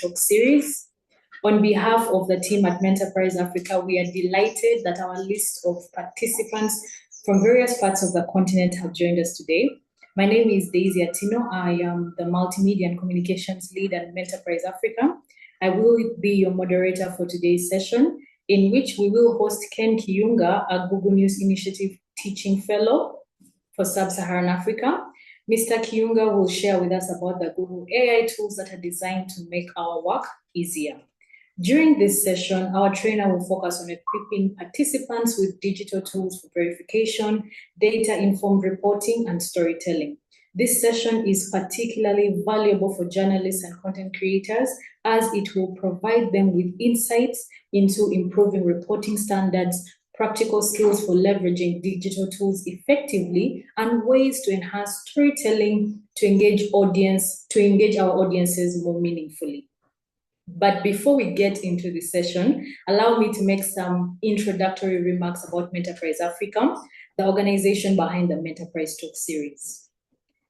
Talks series. On behalf of the team at Menterprise Africa, we are delighted that our list of participants from various parts of the continent have joined us today. My name is Daisy Atino. I am the Multimedia and Communications Lead at Menterprise Africa. I will be your moderator for today's session, in which we will host Ken Kiunga, a Google News Initiative Teaching Fellow for Sub-Saharan Africa. Mr. Kiunga will share with us about the Google AI tools that are designed to make our work easier. During this session, our trainer will focus on equipping participants with digital tools for verification, data-informed reporting, and storytelling. This session is particularly valuable for journalists and content creators, as it will provide them with insights into improving reporting standards, practical skills for leveraging digital tools effectively, and ways to enhance storytelling to engage our audiences more meaningfully. But before we get into the session, allow me to make some introductory remarks about Menterprise Africa, the organization behind the Menterprise Talks series.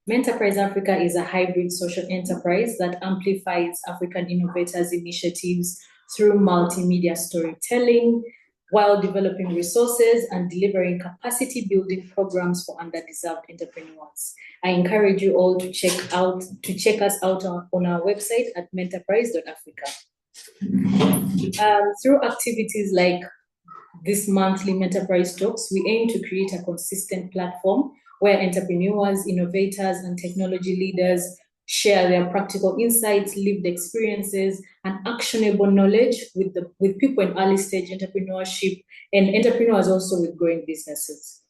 Menterprise Africa is a hybrid social enterprise that amplifies African innovators' initiatives through multimedia storytelling, while developing resources and delivering capacity building programs for underdeserved entrepreneurs. I encourage you all to check us out on our website at menterprise.africa. Through activities like this monthly Menterprise Talks, we aim to create a consistent platform where entrepreneurs, innovators, and technology leaders share their practical insights, lived experiences, and actionable knowledge with people in early stage entrepreneurship and entrepreneurs also with growing businesses.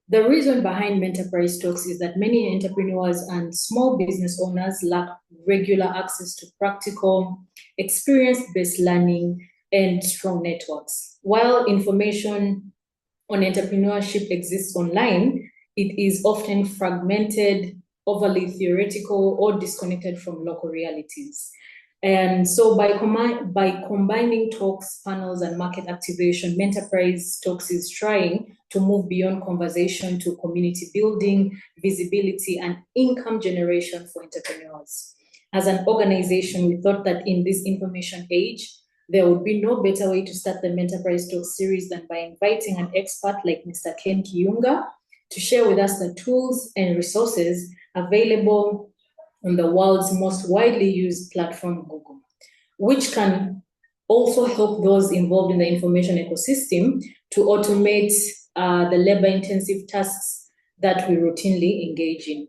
The reason behind Menterprise Talks is that many entrepreneurs and small business owners lack regular access to practical, experience-based learning and strong networks. While information on entrepreneurship exists online, it is often fragmented, overly theoretical, or disconnected from local realities. And so by combining talks, panels, and market activation, Menterprise Talks is trying to move beyond conversation to community building, visibility, and income generation for entrepreneurs. As an organization, we thought that in this information age, there would be no better way to start the Menterprise Talks series than by inviting an expert like Mr. Ken Kiunga to share with us the tools and resources available on the world's most widely used platform, Google, which can also help those involved in the information ecosystem to automate the labor-intensive tasks that we routinely engage in.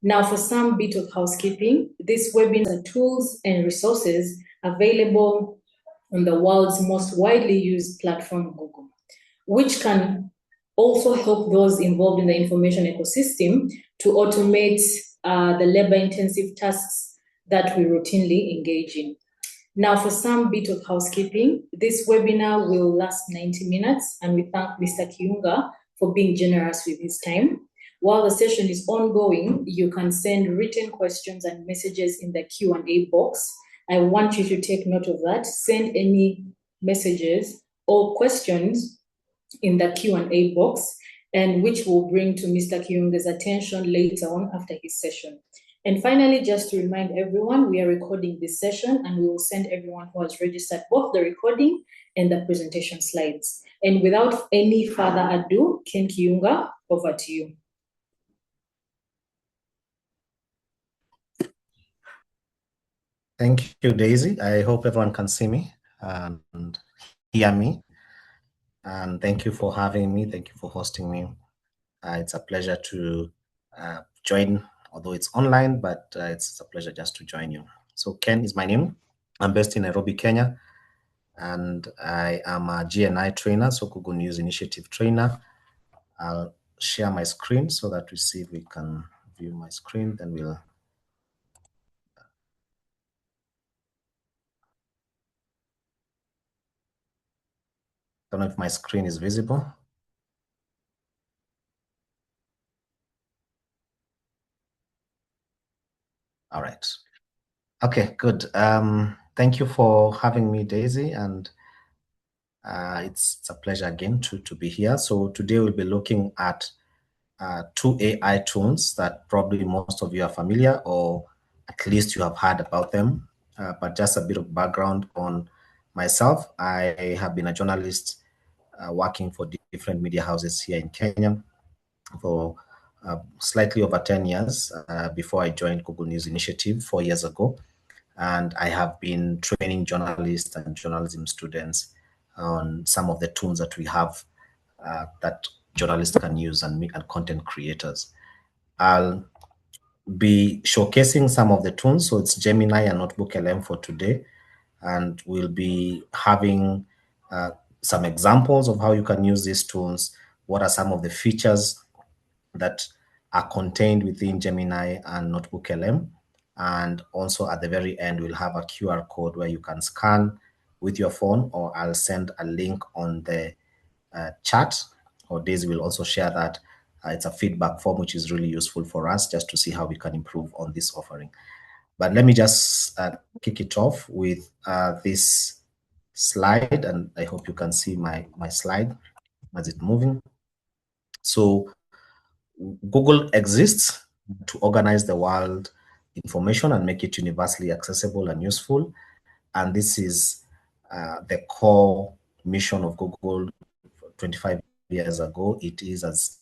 Now, for some bit of housekeeping, this webinar tools and resources available on the world's most widely used platform, Google, which can also help those involved in the information ecosystem to automate the labor-intensive tasks that we routinely engage in. Now, for some bit of housekeeping, this webinar will last 90 minutes, and we thank Mr. Kiunga for being generous with his time. While the session is ongoing, you can send written questions and messages in the Q&A box. I want you to take note of that. Send any messages or questions in the Q&A box, and which will bring to Mr. Kiunga's attention later on after his session. And finally, just to remind everyone, we are recording this session, and we will send everyone who has registered both the recording and the presentation slides. And without any further ado, Ken Kiunga, over to you. Thank you, Daisy. I hope everyone can see me and hear me. And thank you for having me. Thank you for hosting me. It's a pleasure to join, although it's online, but it's a pleasure just to join you. So Ken is my name. I'm based in Nairobi, Kenya, and I am a GNI trainer, so Google News Initiative trainer. I'll share my screen so that we see if we can view my screen, then we'll don't know if my screen is visible. All right. Okay, good. Thank you for having me, Daisy, and it's a pleasure again to be here. So today we'll be looking at two AI tools that probably most of you are familiar, or at least you have heard about them. but just a bit of background on myself. I have been a journalist working for different media houses here in Kenya for slightly over 10 years before I joined Google News Initiative 4 years ago. And I have been training journalists and journalism students on some of the tools that we have that journalists can use and content creators. I'll be showcasing some of the tools. So it's Gemini and Notebook LM for today. And we'll be having some examples of how you can use these tools. What are some of the features that are contained within Gemini and Notebook LM? And also at the very end, we'll have a QR code where you can scan with your phone, or I'll send a link on the chat, or Daisy will also share that. It's a feedback form, which is really useful for us just to see how we can improve on this offering. But let me just kick it off with this slide, and I hope you can see my slide as it's moving. So Google exists to organize the world information and make it universally accessible and useful. And this is the core mission of Google 25 years ago. It is as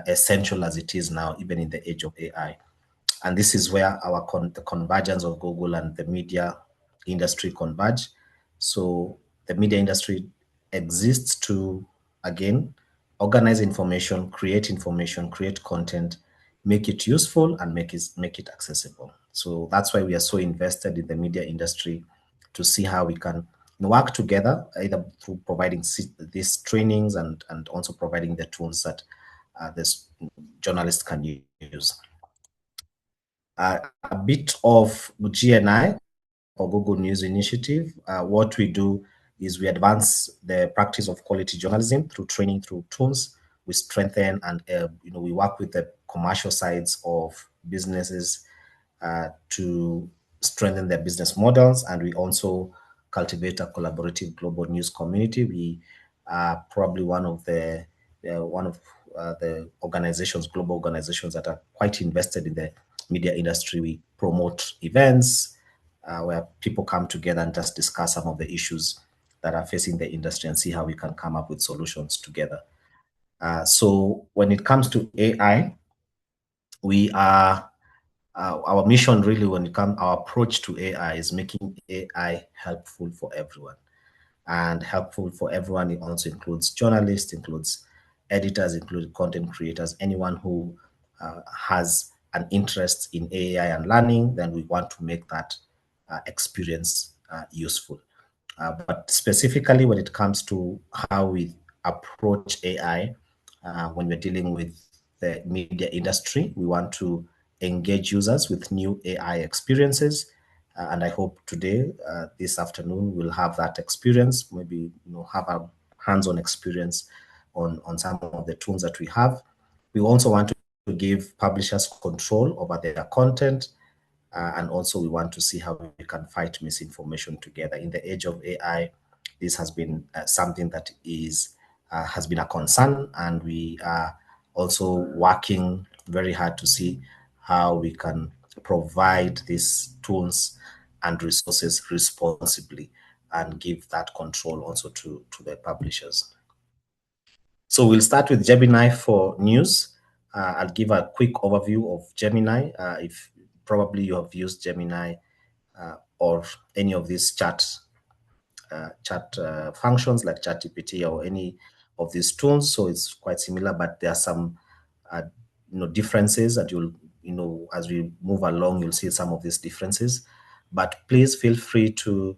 essential as it is now, even in the age of AI. And this is where the convergence of Google and the media industry converge. So the media industry exists to, again, organize information, create content, make it useful, and make it accessible. So that's why we are so invested in the media industry, to see how we can work together, either through providing these trainings and also providing the tools that this journalists can use. A bit of GNI, or Google News Initiative. What we do is we advance the practice of quality journalism through training, through tools. We strengthen and we work with the commercial sides of businesses to strengthen their business models, and we also cultivate a collaborative global news community. We are probably one of the organizations, global organizations, that are quite invested in the media industry. We promote events where people come together and just discuss some of the issues that are facing the industry and see how we can come up with solutions together. So when it comes to AI, we are our mission really, our approach to AI is making AI helpful for everyone. And helpful for everyone, it also includes journalists, includes editors, includes content creators, anyone who has an interest in AI and learning. Then we want to make that experience useful. But specifically when it comes to how we approach AI, when we're dealing with the media industry, we want to engage users with new AI experiences. And I hope today, this afternoon, we'll have that experience, maybe have a hands-on experience on some of the tools that we have. We also want to give publishers control over their content. And also we want to see how we can fight misinformation together. In the age of AI, this has been something that has been a concern, and we are also working very hard to see how we can provide these tools and resources responsibly and give that control also to the publishers. So we'll start with Gemini for news. I'll give a quick overview of Gemini. If probably you have used Gemini or any of these chat functions like ChatGPT or any of these tools, so it's quite similar, but there are some differences that you'll as we move along, you'll see some of these differences. But please feel free to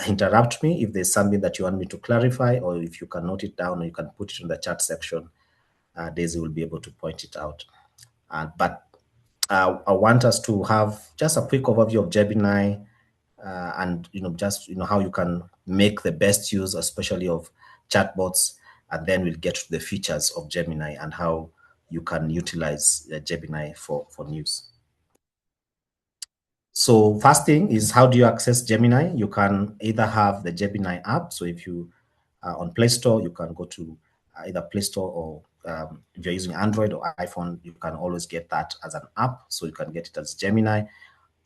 interrupt me if there's something that you want me to clarify, or if you can note it down, or you can put it in the chat section. Daisy will be able to point it out. But I want us to have just a quick overview of Gemini, and just how you can make the best use, especially of chatbots, and then we'll get to the features of Gemini and how you can utilize Gemini for news. So first thing is, how do you access Gemini? You can either have the Gemini app. So if you are on Play Store, you can go to either Play Store, or if you're using Android or iPhone, you can always get that as an app. So you can get it as Gemini.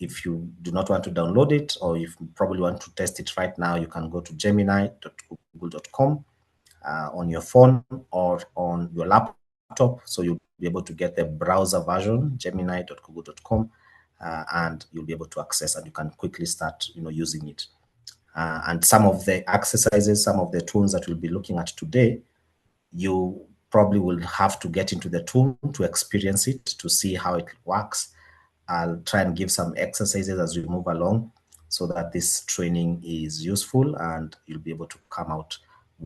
If you do not want to download it, or if you probably want to test it right now, you can go to gemini.google.com on your phone or on your laptop. So you'll be able to get the browser version, gemini.google.com, and you'll be able to access, and you can quickly start, using it. And some of the exercises, some of the tools that we'll be looking at today, you probably will have to get into the tool to experience it, to see how it works. I'll try and give some exercises as we move along so that this training is useful and you'll be able to come out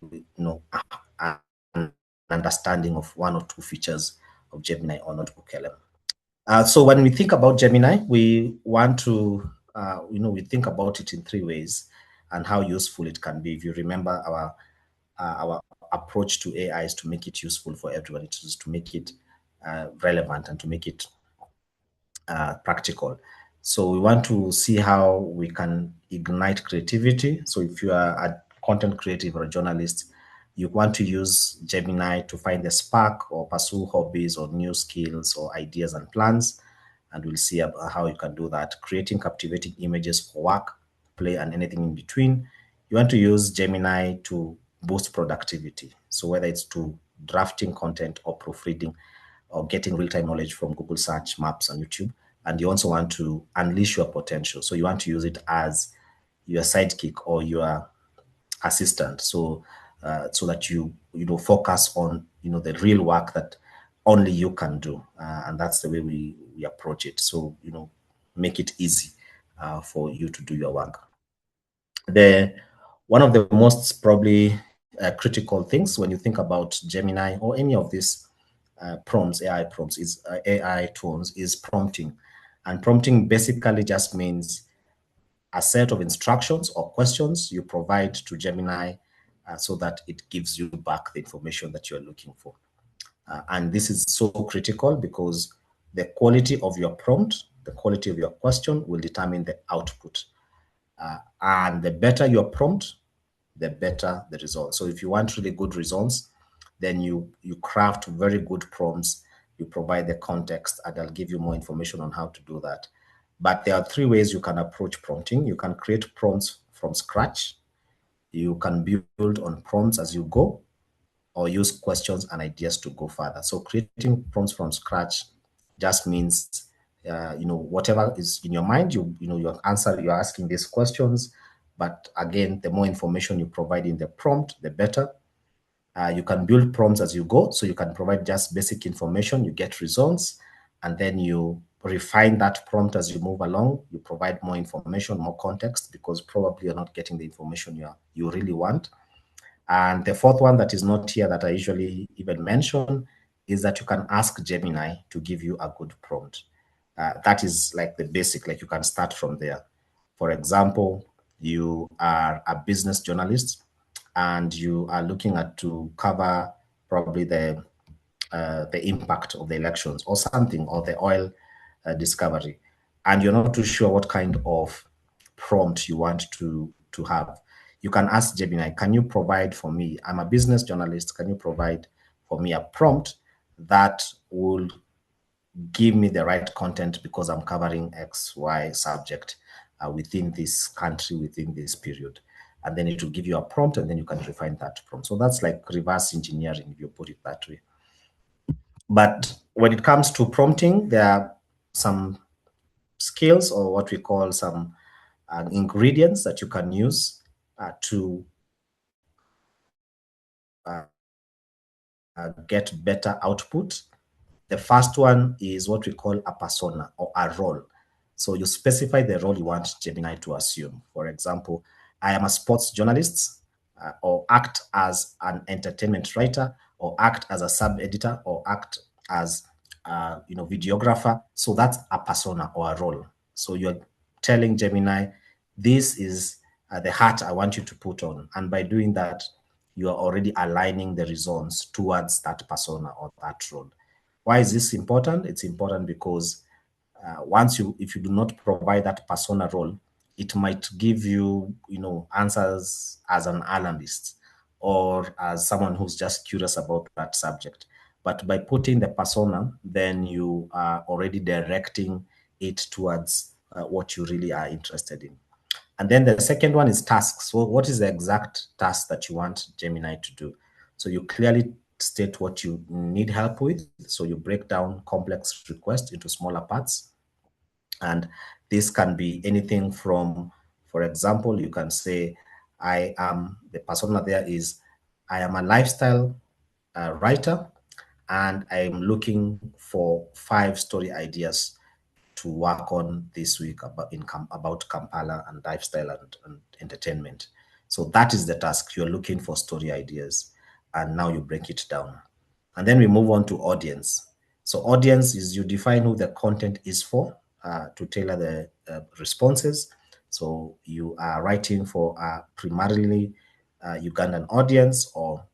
with, an understanding of one or two features of Gemini or Notebook LM. So when we think about Gemini, we want to, we think about it in three ways and how useful it can be. If you remember, our approach to AI is to make it useful for everyone. It is to make it relevant and to make it practical. So we want to see how we can ignite creativity. So if you are a content creative or a journalist, you want to use Gemini to find the spark or pursue hobbies or new skills or ideas and plans. And we'll see how you can do that. Creating captivating images for work, play, and anything in between. You want to use Gemini to boost productivity. So whether it's to drafting content or proofreading or getting real-time knowledge from Google Search, Maps, and YouTube. And you also want to unleash your potential. So you want to use it as your sidekick or your assistant. So so that you focus on the real work that only you can do, and that's the way we approach it. So make it easy for you to do your work. One of the most probably critical things when you think about Gemini or any of these prompts, AI prompts, is AI tools, is prompting. And prompting basically just means a set of instructions or questions you provide to Gemini so that it gives you back the information that you're looking for. And this is so critical because the quality of your prompt, the quality of your question will determine the output. And the better your prompt, the better the results. So if you want really good results, then you craft very good prompts, you provide the context, and I'll give you more information on how to do that. But there are three ways you can approach prompting. You can create prompts from scratch. You can build on prompts as you go, or use questions and ideas to go further. So creating prompts from scratch just means, whatever is in your mind, your answer, you're asking these questions. But again, the more information you provide in the prompt, the better. You can build prompts as you go. So you can provide just basic information, you get results, and then you refine that prompt as you move along. You provide more information, more context, because probably you're not getting the information you really want. And the fourth one that is not here that I usually even mention is that you can ask Gemini to give you a good prompt. That is like the basic, like you can start from there. For example, you are a business journalist and you are looking at to cover probably the impact of the elections or something, or the oil discovery, and you're not too sure what kind of prompt you want to have. You can ask Gemini, can you provide for me, I'm a business journalist, can you provide for me a prompt that will give me the right content because I'm covering XY subject within this country, within this period. And then it will give you a prompt, and then you can refine that prompt. So that's like reverse engineering, if you put it that way. But when it comes to prompting, there are some skills, or what we call some ingredients that you can use to get better output. The first one is what we call a persona or a role. So you specify the role you want Gemini to assume. For example, I am a sports journalist, or act as an entertainment writer, or act as a sub-editor, or act as videographer. So that's a persona or a role. So you're telling Gemini, this is the hat I want you to put on. And by doing that, you are already aligning the results towards that persona or that role. Why is this important? It's important because if you do not provide that persona role, it might give you, answers as an analyst or as someone who's just curious about that subject. But by putting the persona, then you are already directing it towards what you really are interested in. And then the second one is tasks. So what is the exact task that you want Gemini to do? So you clearly state what you need help with. So you break down complex requests into smaller parts. And this can be anything from, for example, you can say, the persona there is, I am a lifestyle writer, and I'm looking for 5 story ideas to work on this week about Kampala and lifestyle and entertainment. So that is the task. You're looking for story ideas, and now you break it down. And then we move on to audience. So audience is, you define who the content is for, to tailor the responses. So you are writing for a primarily Ugandan audience, or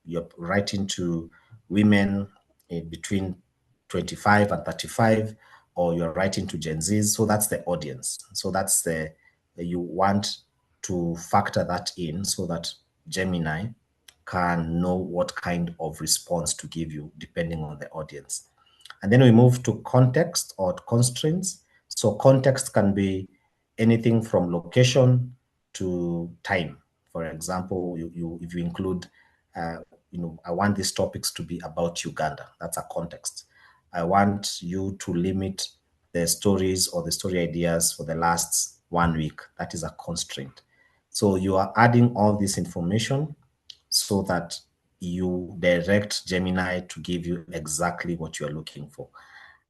you're writing to women in between 25 and 35, or you're writing to Gen Zs. So that's the audience. So that's you want to factor that in so that Gemini can know what kind of response to give you depending on the audience. And then we move to context or constraints. So context can be anything from location to time. For example, if you include, I want these topics to be about Uganda. That's a context. I want you to limit the stories or the story ideas for the last 1 week. That is a constraint. So you are adding all this information so that you direct Gemini to give you exactly what you're looking for.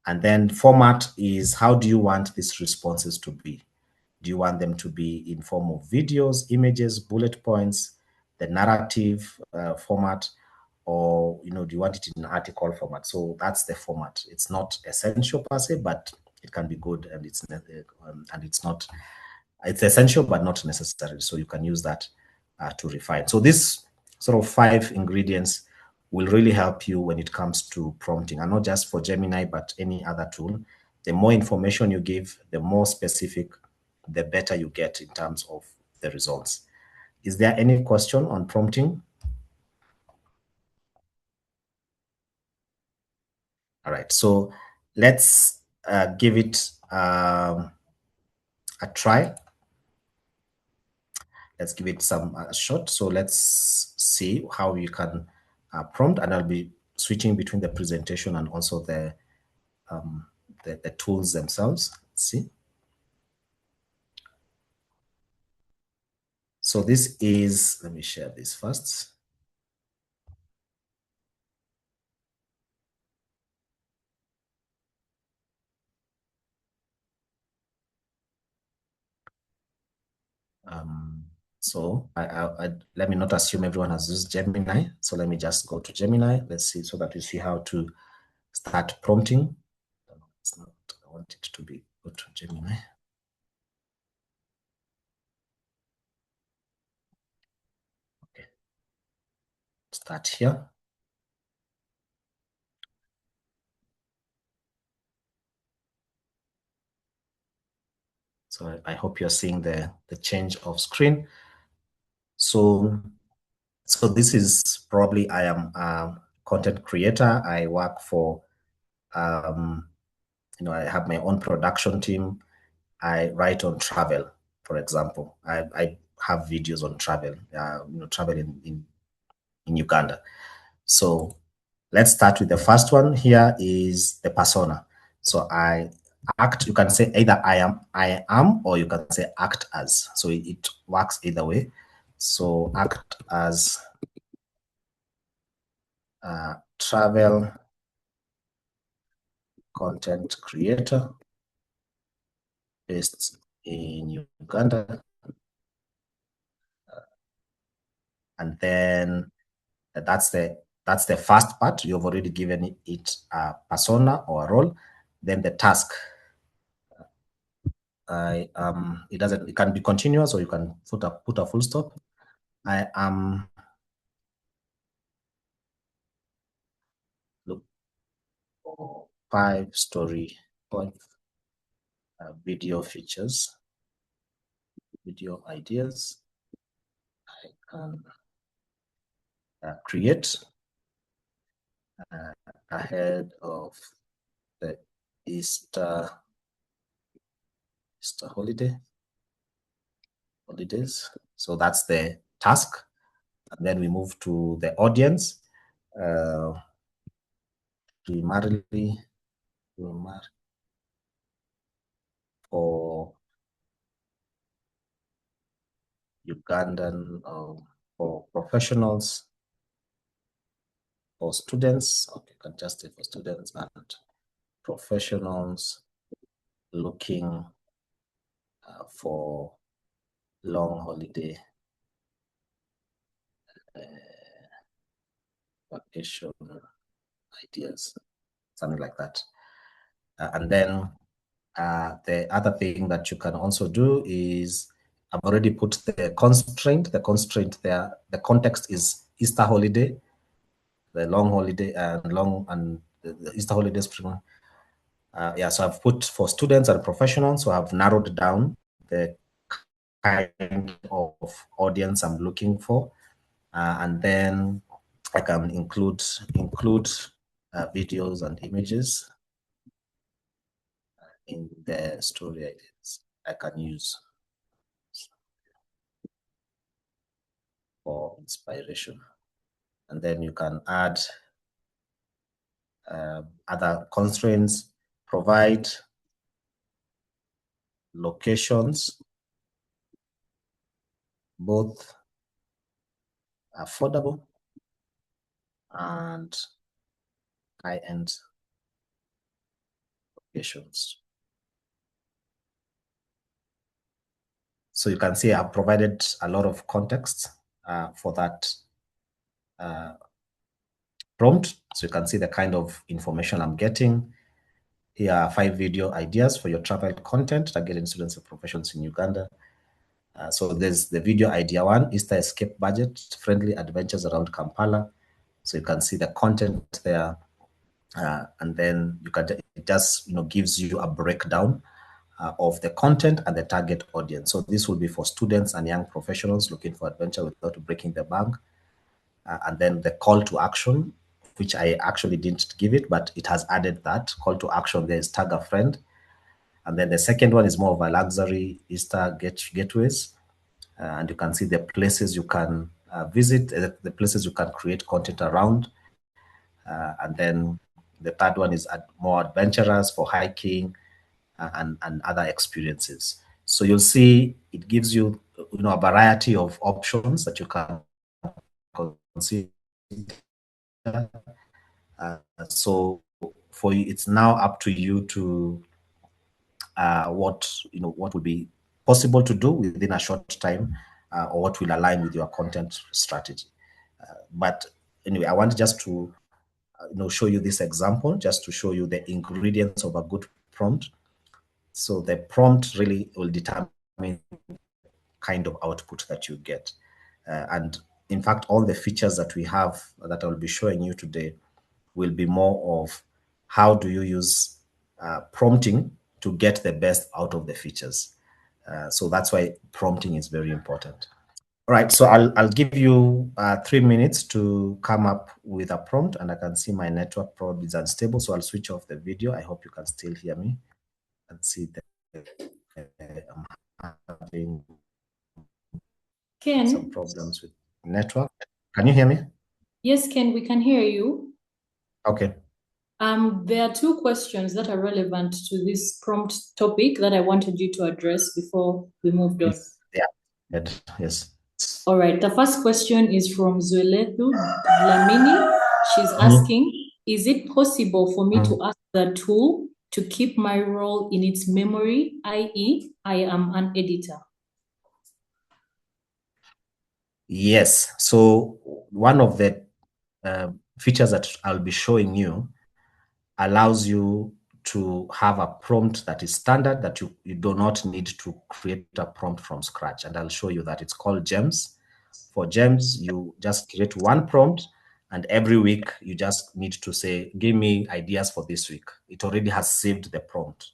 And then format is, how do you want these responses to be? Do you want them to be in form of videos, images, bullet points, the narrative format, or do you want it in article format? So that's the format. It's not essential per se, but it can be good, and it's essential but not necessary. So you can use that to refine. So this sort of 5 ingredients will really help you when it comes to prompting, and not just for Gemini, but any other tool. The more information you give, the more specific, the better you get in terms of the results. Is there any question on prompting? All right, so let's give it a try. Let's give it some shot. So let's see how you can prompt, and I'll be switching between the presentation and also the tools themselves. Let's see. So this is, let me share this first. So let me not assume everyone has used Gemini. So let me just go to Gemini. Let's see, so that you see how to start prompting. It's not, I want it to be, go to Gemini. Okay. Start here. So I hope you're seeing the change of screen. So this is probably, I am a content creator. I work for, I have my own production team. I write on travel, for example. I have videos on travel, travel in Uganda. So let's start with the first one. Here is the persona. So I act, you can say either I am, or you can say act as. So it works either way. So act as travel content creator based in Uganda. And then that's the first part. You've already given it a persona or a role. Then the task. It can be continuous, or you can put a full stop. I am look for 5 story point video features, video ideas I can create ahead of the Easter Easter holidays. So that's the task. And then we move to the audience. Primarily for Ugandan, for professionals, for students. Okay, can just say for students and professionals looking for long holiday vacation ideas, something like that. And then the other thing that you can also do is, I've already put the constraint. The constraint there, the context is Easter holiday, the long holiday and the Easter holiday spring. Yeah, so I've put for students and professionals, so I've narrowed down the kind of audience I'm looking for. And then I can include videos and images in the story ideas I can use for inspiration. And then you can add other constraints, provide locations, both affordable and high-end locations. So you can see I've provided a lot of context for that prompt. So you can see the kind of information I'm getting. Here are 5 video ideas for your travel content targeting students and professionals in Uganda. So there's the video idea 1, Easter escape budget, friendly adventures around Kampala. So you can see the content there. And then you can, it just gives you a breakdown of the content and the target audience. So this will be for students and young professionals looking for adventure without breaking the bank. And then the call to action, which I actually didn't give it, but it has added that call to action. There is tag a friend. And then the second one is more of a luxury Easter gateways. And you can see the places you can visit, the places you can create content around. And then the third one is more adventurous for hiking and other experiences. So you'll see it gives you, a variety of options that you can consider. So for you, it's now up to you to what would be possible to do within a short time, or what will align with your content strategy. But anyway, I want just to show you this example, just to show you the ingredients of a good prompt. So the prompt really will determine kind of output that you get. And in fact, all the features that we have that I'll be showing you today will be more of how do you use prompting to get the best out of the features. So that's why prompting is very important. All right, so I'll give you 3 minutes to come up with a prompt, and I can see my network probably is unstable, so I'll switch off the video. I hope you can still hear me and see that I'm having some problems with network. Can you hear me? Yes, Ken, we can hear you. Okay. There are 2 questions that are relevant to this prompt topic that I wanted you to address before we moved on. Yeah. Yes. All right. The first question is from Zuelethu Dlamini. She's asking, is it possible for me to ask the tool to keep my role in its memory, i.e., I am an editor? Yes. So one of the features that I'll be showing you allows you to have a prompt that is standard, that you do not need to create a prompt from scratch. And I'll show you that. It's called Gems. For Gems, you just create one prompt, and every week you just need to say, give me ideas for this week. It already has saved the prompt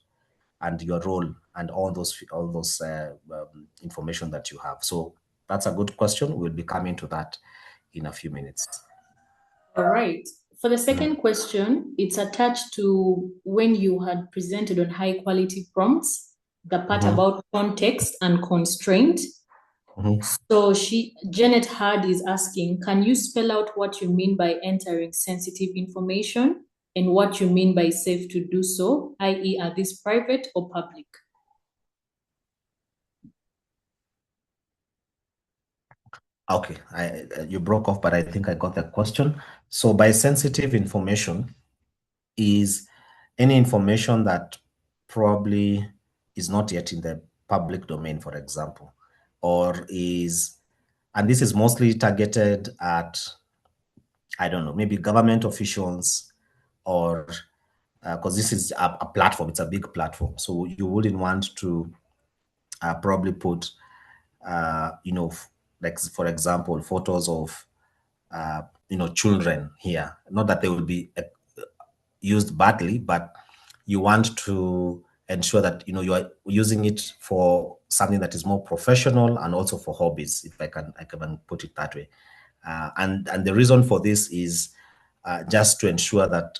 and your role and all those information that you have. So that's a good question. We'll be coming to that in a few minutes. All right. For the second question, it's attached to when you had presented on high quality prompts. the part about context and constraint. So Janet Hard is asking, can you spell out what you mean by entering sensitive information and what you mean by safe to do so, i.e. are these private or public? Okay, you broke off, but I think I got the question. So by sensitive information is any information that probably is not yet in the public domain, for example, or is, and this is mostly targeted at, I don't know, maybe government officials, or because this is a platform, it's a big platform. So you wouldn't want to probably put, like, for example, photos of, children here. Not that they will be used badly, but you want to ensure that, you are using it for something that is more professional and also for hobbies, if I can put it that way. And the reason for this is just to ensure that,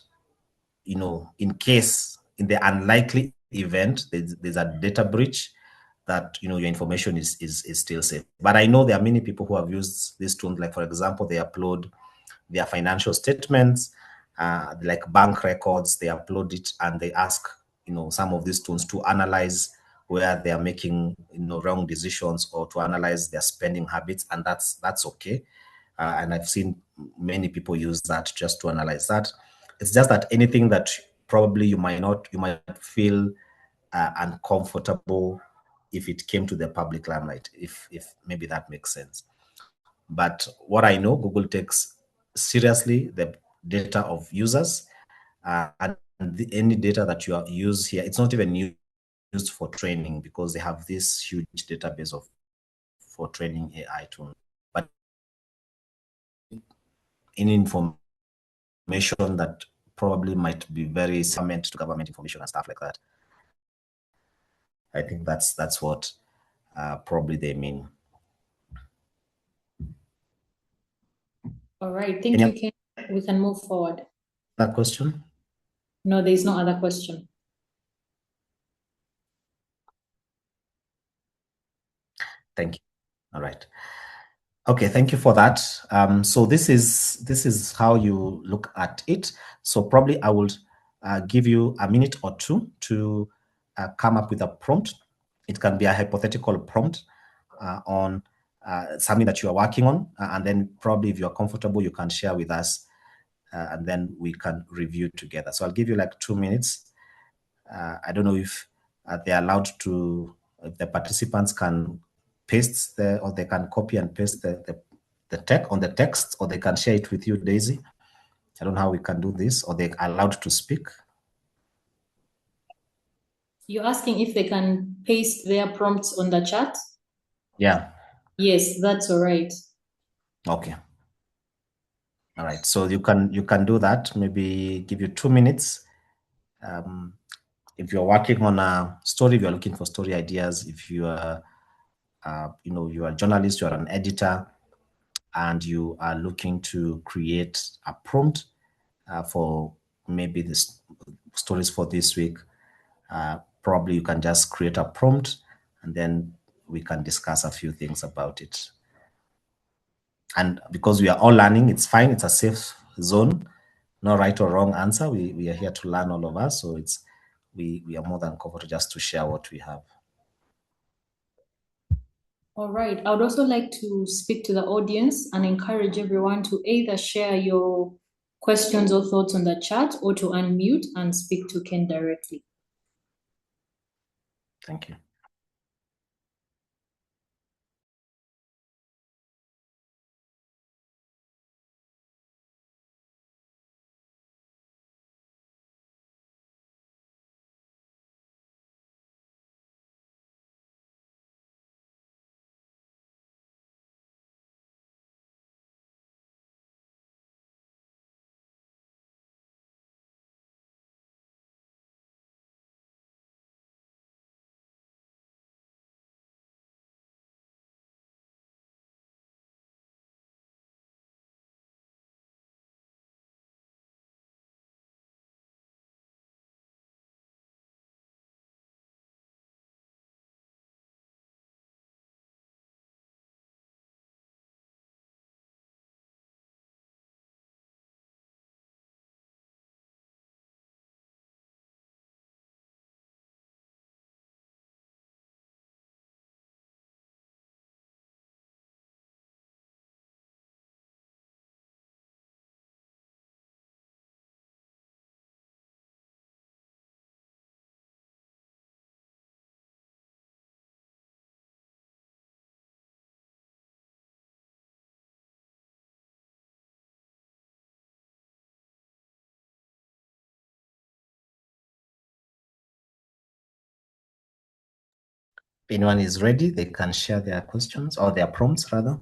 in case, in the unlikely event there's a data breach, that your information is still safe. But I know there are many people who have used this tool, like for example, they upload their financial statements, like bank records, they upload it and they ask some of these tools to analyze where they are making wrong decisions, or to analyze their spending habits, and that's okay. And I've seen many people use that just to analyze that. It's just that anything that probably you might feel uncomfortable if it came to the public limelight, if maybe that makes sense. But what I know, Google takes seriously the data of users, and any data that you use here, it's not even used for training, because they have this huge database for training AI tools. But any information that probably might be very similar to government information and stuff like that, I think that's what probably they mean. All right, thank you, Ken. We can move forward. That question? No, there is no other question. Thank you. All right. Okay, thank you for that. So this is how you look at it. So probably I will give you a minute or two to come up with a prompt. It can be a hypothetical prompt on something that you are working on, and then probably if you are comfortable, you can share with us, and then we can review together. So I'll give you like 2 minutes. I don't know if they're allowed to, if the participants can paste or they can copy and paste the text on the text, or they can share it with you, Daisy. I don't know how we can do this, or they're allowed to speak. You're asking if they can paste their prompts on the chat? Yeah. Yes, that's all right. Okay. All right. So you can do that. Maybe give you 2 minutes. If you're working on a story, if you're looking for story ideas, if you are, you are a journalist, you are an editor, and you are looking to create a prompt for maybe the stories for this week, probably you can just create a prompt, and then we can discuss a few things about it. And because we are all learning, it's fine. It's a safe zone. No right or wrong answer. We are here to learn, all of us. So we are more than comfortable just to share what we have. All right. I would also like to speak to the audience and encourage everyone to either share your questions or thoughts on the chat, or to unmute and speak to Ken directly. Thank you. anyone is ready, they can share their questions or their prompts rather.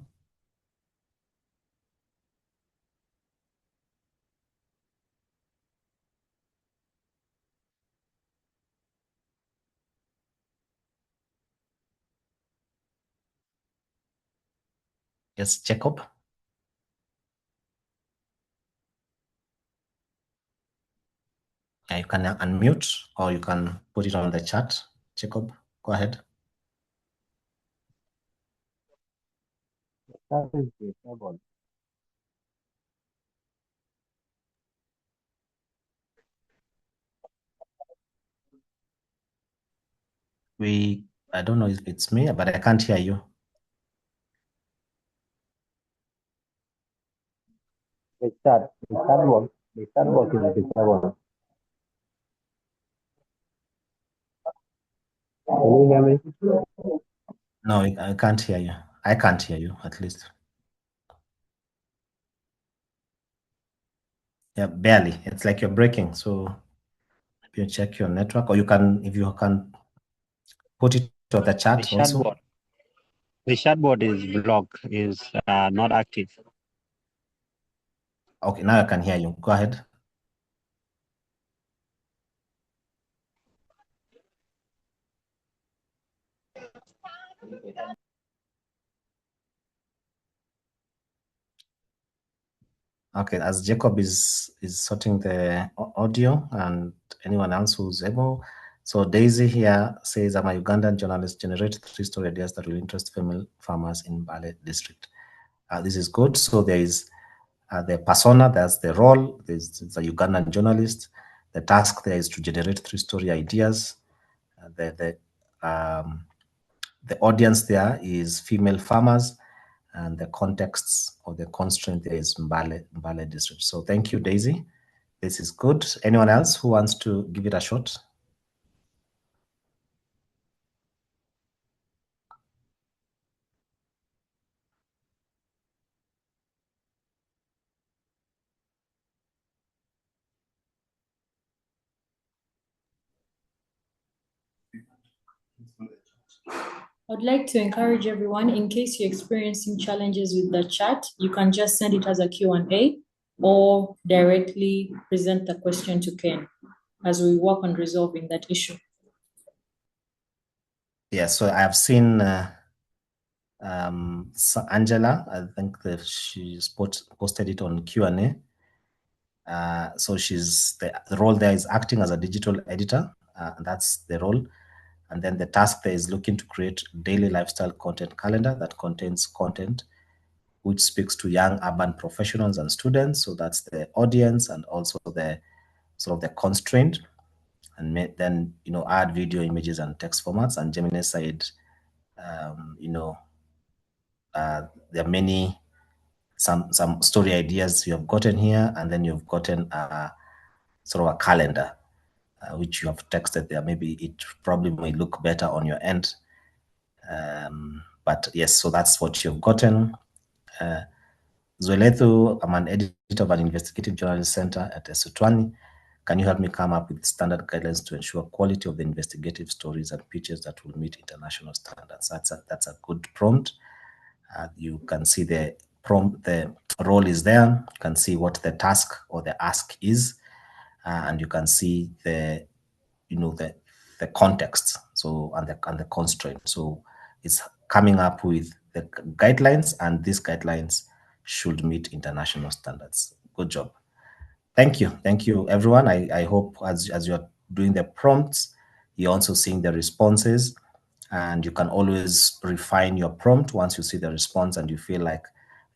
Yes, Jacob. You can unmute or you can put it on the chat. Jacob, go ahead. That is disabled. I don't know if it's me, but I can't hear you. The chat work is disabled. Can you hear me? No, I can't hear you. I can't hear you, at least. Yeah, barely. It's like you're breaking. So if you check your network, or you can, if you can put it to the chat also. The chatbot is blocked, is not active. Okay, now I can hear you. Go ahead. Okay, as Jacob is sorting the audio and anyone else who's able. So Daisy here says, I'm a Ugandan journalist, generate 3 story ideas that will interest female farmers in Bale district. This is good. So there is the persona, that's the role, there's a Ugandan journalist. The task there is to generate 3 story ideas. The audience there is female farmers, and the contexts or the constraint there is Mbale district. So thank you, Daisy. This is good. Anyone else who wants to give it a shot? I'd like to encourage everyone, in case you're experiencing challenges with the chat, you can just send it as a Q&A or directly present the question to Ken as we work on resolving that issue. Yeah, so I have seen Angela, I think that she's posted it on Q&A. So the role there is acting as a digital editor, and that's the role. And then the task there is looking to create daily lifestyle content calendar that contains content which speaks to young urban professionals and students. So that's the audience and also the sort of the constraint. And then, add video, images, and text formats. And Gemini said, there are many, some story ideas you have gotten here, and then you've gotten sort of a calendar, which you have texted there. Maybe it probably may look better on your end. But yes, so that's what you've gotten. Zwelethu, I'm an editor of an investigative journalist center at Esutwani. Can you help me come up with standard guidelines to ensure quality of the investigative stories and pitches that will meet international standards? That's a good prompt. You can see the prompt, the role is there. You can see what the task or the ask is, and you can see the context. So and the constraint. So it's coming up with the guidelines, and these guidelines should meet international standards. Good job. Thank you, everyone. I hope as you're doing the prompts, you're also seeing the responses, and you can always refine your prompt once you see the response and you feel like,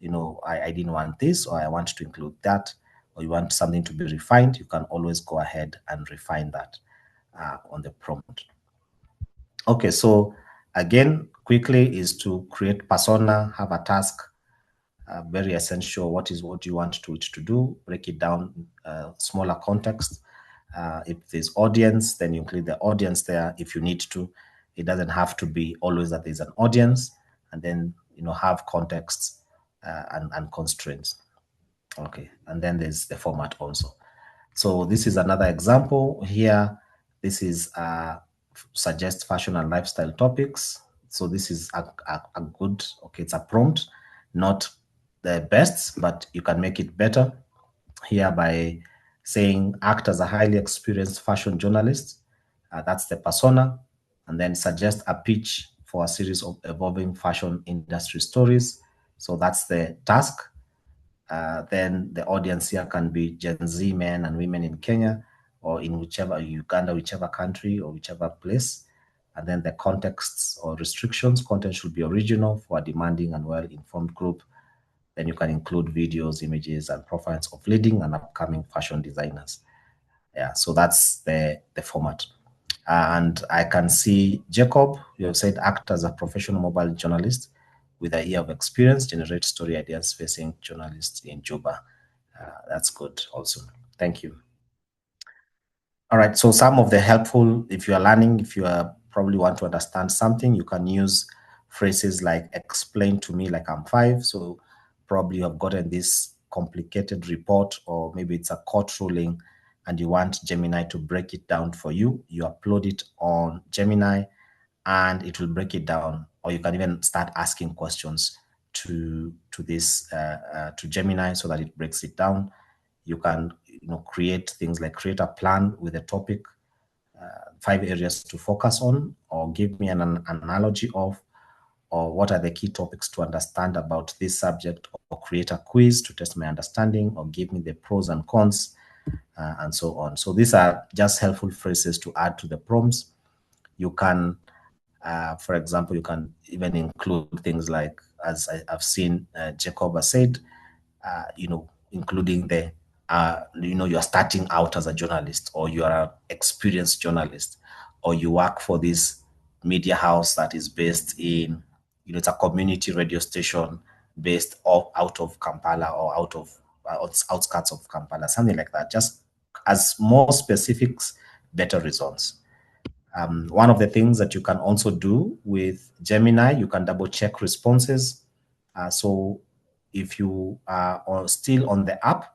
I didn't want this, or I want to include that, or you want something to be refined. You can always go ahead and refine that on the prompt. Okay, so again, quickly is to create persona, have a task, very essential. What you want it to do? Break it down, smaller context. If there's audience, then you include the audience there if you need to. It doesn't have to be always that there's an audience, and then have contexts and constraints. Okay, and then there's the format also. So this is another example here. This is suggest fashion and lifestyle topics. So this is a good, okay, it's a prompt, not the best, but you can make it better here by saying act as a highly experienced fashion journalist. That's the persona. And then suggest a pitch for a series of evolving fashion industry stories. So that's the task. Then the audience here can be Gen Z men and women in Kenya or in whichever, Uganda, whichever country or whichever place. And then the contexts or restrictions, content should be original for a demanding and well-informed group. Then you can include videos, images, and profiles of leading and upcoming fashion designers. Yeah, so that's the format. And I can see Jacob, you have said act as a professional mobile journalist with a year of experience, generate story ideas facing journalists in Juba. That's good also. Thank you. All right, so some of the helpful, if you are learning, if you are probably want to understand something, you can use phrases like explain to me like I'm 5. So probably you have gotten this complicated report, or maybe it's a court ruling and you want Gemini to break it down for you. You upload it on Gemini and it will break it down, or you can even start asking questions to Gemini so that it breaks it down. You can create things like create a plan with a topic, 5 areas to focus on, or give me an analogy of, or what are the key topics to understand about this subject, or create a quiz to test my understanding, or give me the pros and cons, and so on. So these are just helpful phrases to add to the prompts. You can, for example, you can even include things like, as I've seen Jacob has said, including the, you're starting out as a journalist, or you are an experienced journalist, or you work for this media house that is based in, it's a community radio station based out of Kampala, or out of outskirts of Kampala, something like that. Just as more specifics, better results. One of the things that you can also do with Gemini, you can double check responses. So if you are still on the app,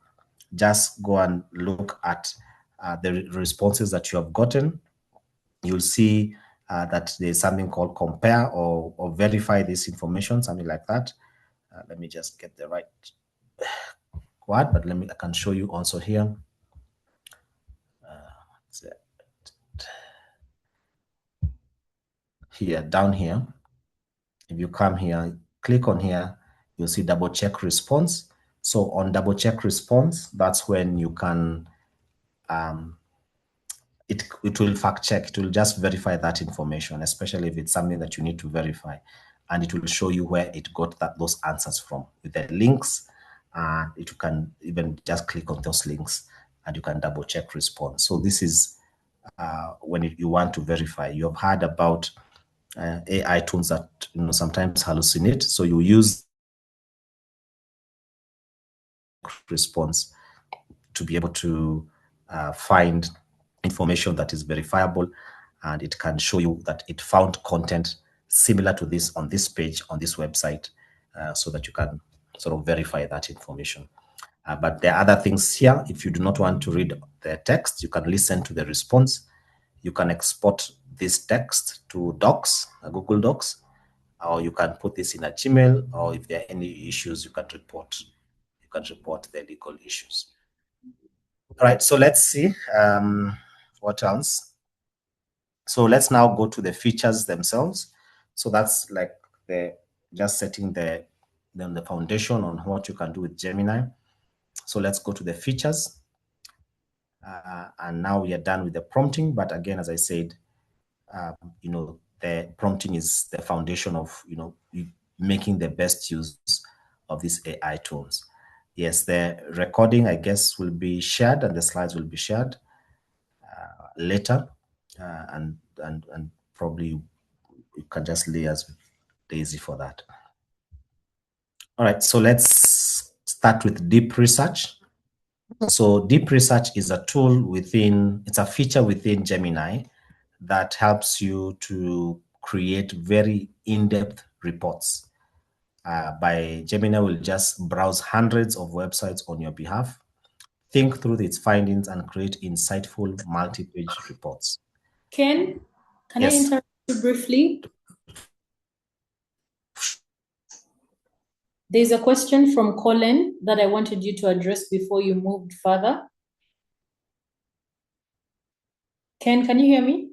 just go and look at the responses that you have gotten. You'll see that there's something called compare or verify this information, something like that. Let me just get the right word, but I can show you also here. Here, down here, if you come here, click on here, you'll see double check response. So on double check response, that's when you can, it will fact check, it will just verify that information, especially if it's something that you need to verify. And it will show you where it got those answers from with the links. And you can even just click on those links and you can double check response. So this is when you want to verify. You have heard about AI tools that sometimes hallucinate. So you use response to be able to find information that is verifiable, and it can show you that it found content similar to this on this page on this website, so that you can sort of verify that information. But there are other things here. If you do not want to read the text, you can listen to the response. You can export this text to Docs, Google Docs, or you can put this in a Gmail, or if there are any issues, you can report the legal issues. All right, so let's see what else. So let's now go to the features themselves. So that's like just setting the foundation on what you can do with Gemini. So let's go to the features. And now we are done with the prompting. But again, as I said, the prompting is the foundation of, making the best use of these AI tools. Yes, the recording, I guess, will be shared and the slides will be shared later. And probably you can just liaise with Daisy for that. All right, so let's start with deep research. So deep research is a tool it's a feature within Gemini that helps you to create very in-depth reports. By Gemini will just browse hundreds of websites on your behalf, think through its findings, and create insightful multi-page reports. Ken, can Yes. I interrupt you briefly? There's a question from Colin that I wanted you to address before you moved further. Ken, can you hear me?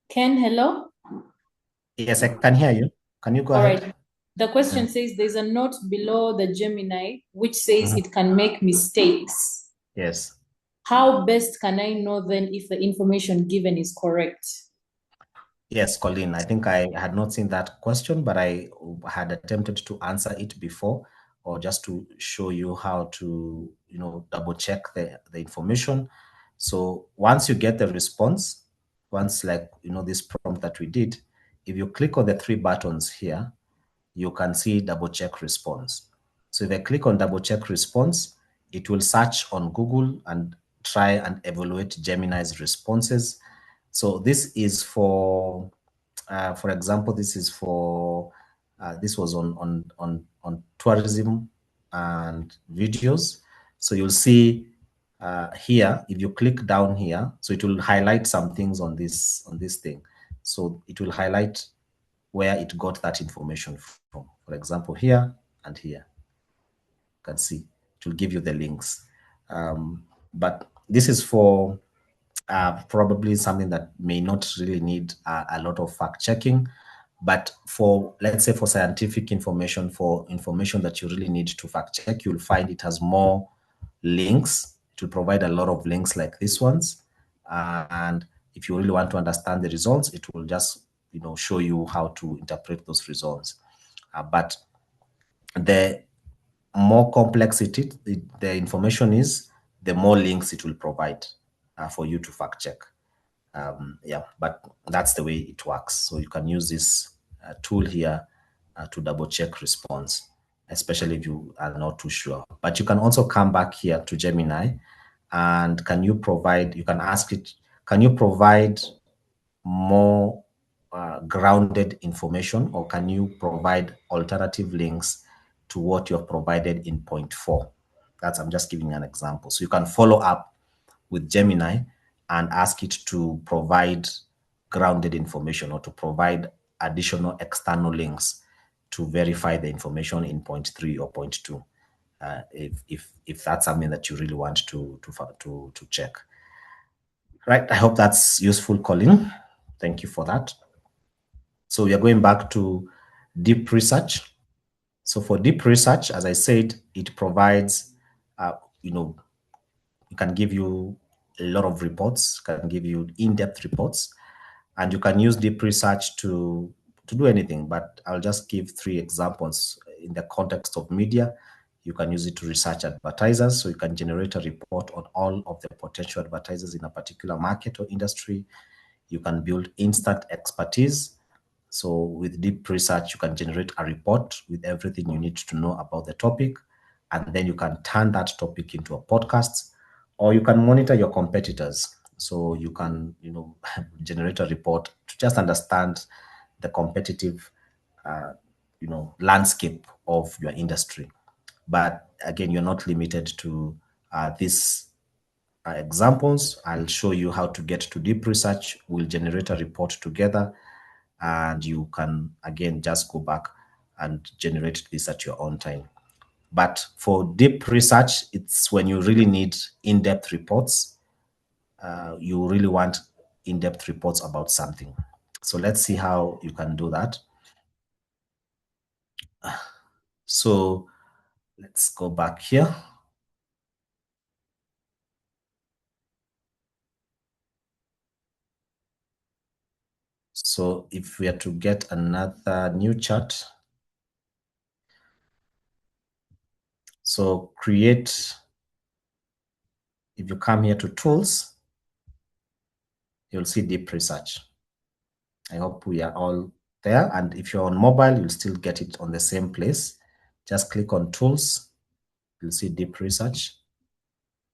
Ken, hello? Yes, I can hear you. Can you go All ahead? right. The question says there's a note below the Gemini which says it can make mistakes. Yes. How best can I know then if the information given is correct? Yes, Colleen, I think I had not seen that question, but I had attempted to answer it before, or just to show you how to, double check the information. So once you get the response, once this prompt that we did, if you click on the three buttons here, you can see double check response. So if I click on double check response, it will search on Google and try and evaluate Gemini's responses. So this is for example, this is for, this was on tourism and videos. So you'll see here, if you click down here, so it will highlight some things on this thing. So it will highlight where it got that information from. For example, here and here, you can see it will give you the links. But this is for probably something that may not really need a lot of fact checking. But for, let's say, for scientific information, for information that you really need to fact check, you'll find it has more links. It will provide a lot of links like these ones. And if you really want to understand the results, it will just show you how to interpret those results. But the more complex the information is, the more links it will provide for you to fact check. Yeah, but that's the way it works. So you can use this tool here to double check response, especially if you are not too sure. But you can also come back here to Gemini, and you can ask it, can you provide more grounded information, or can you provide alternative links to what you have provided in point 4? I'm just giving an example. So you can follow up with Gemini and ask it to provide grounded information, or to provide additional external links to verify the information in point 3 or point 2, if that's something that you really want to check. Right. I hope that's useful, Colin. Thank you for that. So we are going back to deep research. So for deep research, as I said, it provides, it can give you a lot of reports, can give you in-depth reports, and you can use deep research to do anything. But I'll just give 3 examples in the context of media. You can use it to research advertisers. So you can generate a report on all of the potential advertisers in a particular market or industry. You can build instant expertise. So with deep research, you can generate a report with everything you need to know about the topic, and then you can turn that topic into a podcast, or you can monitor your competitors. So you can, generate a report to just understand the competitive, landscape of your industry. But again, you're not limited to these examples. I'll show you how to get to deep research. We'll generate a report together, and you can, again, just go back and generate this at your own time. But for deep research, it's when you really need in-depth reports. You really want in-depth reports about something. So let's see how you can do that. So let's go back here. So if we are to get another new chart, so create, if you come here to tools, you'll see deep research. I hope we are all there. And if you're on mobile, you'll still get it on the same place. Just click on tools, you'll see deep research.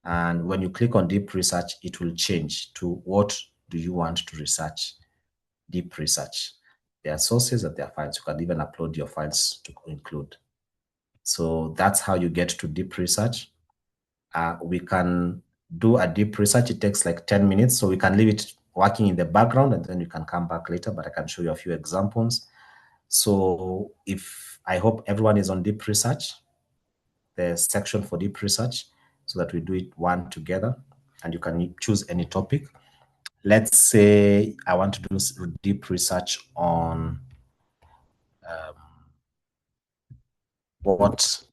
And when you click on deep research, it will change to what do you want to research. Deep research. There are sources and there are files. You can even upload your files to include. So that's how you get to deep research. we can do a deep research. It takes like 10 minutes, so we can leave it working in the background and then you can come back later, but I can show you a few examples. So I hope everyone is on deep research, the section for deep research, so that we do it one together and you can choose any topic. Let's say I want to do deep research on what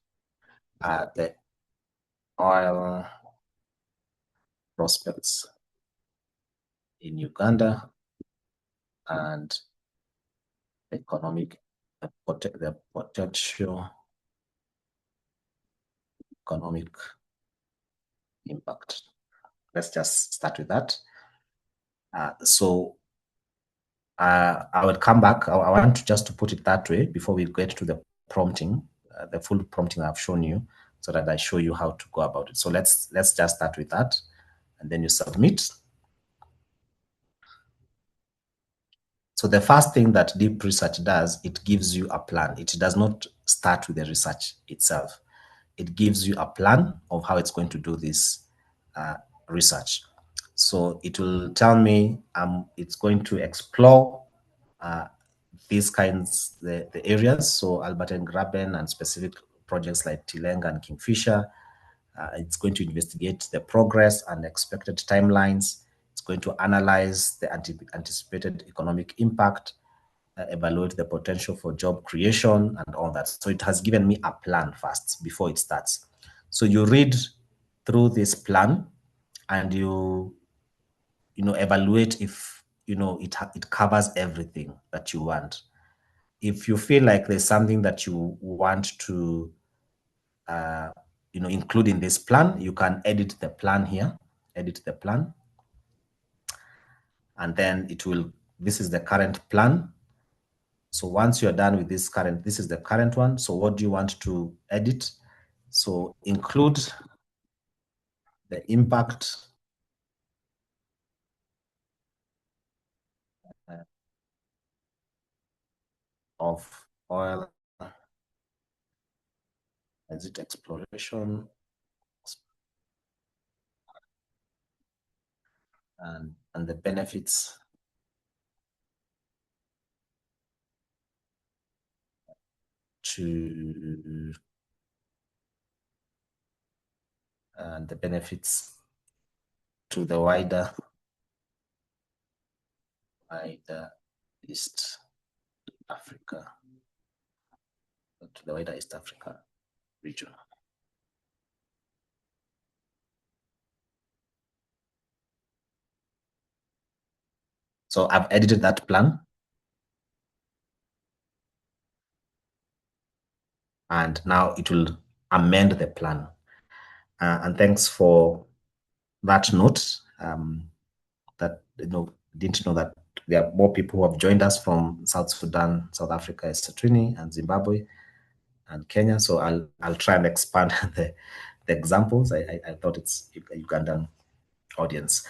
are the oil prospects in Uganda and the potential economic impact. Let's just start with that. I will come back. I want to put it that way before we get to the prompting, the full prompting I've shown you, so that I show you how to go about it. So let's just start with that, and then you submit. So the first thing that deep research does, it gives you a plan. It does not start with the research itself. It gives you a plan of how it's going to do this research. So it will tell me it's going to explore these kinds, the areas, so Albert and Graben and specific projects like Tilenga and Kingfisher. It's going to investigate the progress and expected timelines. It's going to analyze the anticipated economic impact, evaluate the potential for job creation and all that. So it has given me a plan first before it starts. So you read through this plan and you evaluate if it covers everything that you want. If you feel like there's something that you want to include in this plan, you can edit the plan here, edit the plan. And then this is the current plan. So once you're done with this is the current one. So what do you want to edit? So include the impact of oil, exit exploration, and the benefits to the wider East Africa, to the wider East Africa region. So I've edited that plan. And now it will amend the plan. And thanks for that note. That didn't know that there are more people who have joined us from South Sudan, South Africa, Eswatini, and Zimbabwe, and Kenya. So I'll try and expand the examples. I thought it's a Ugandan audience.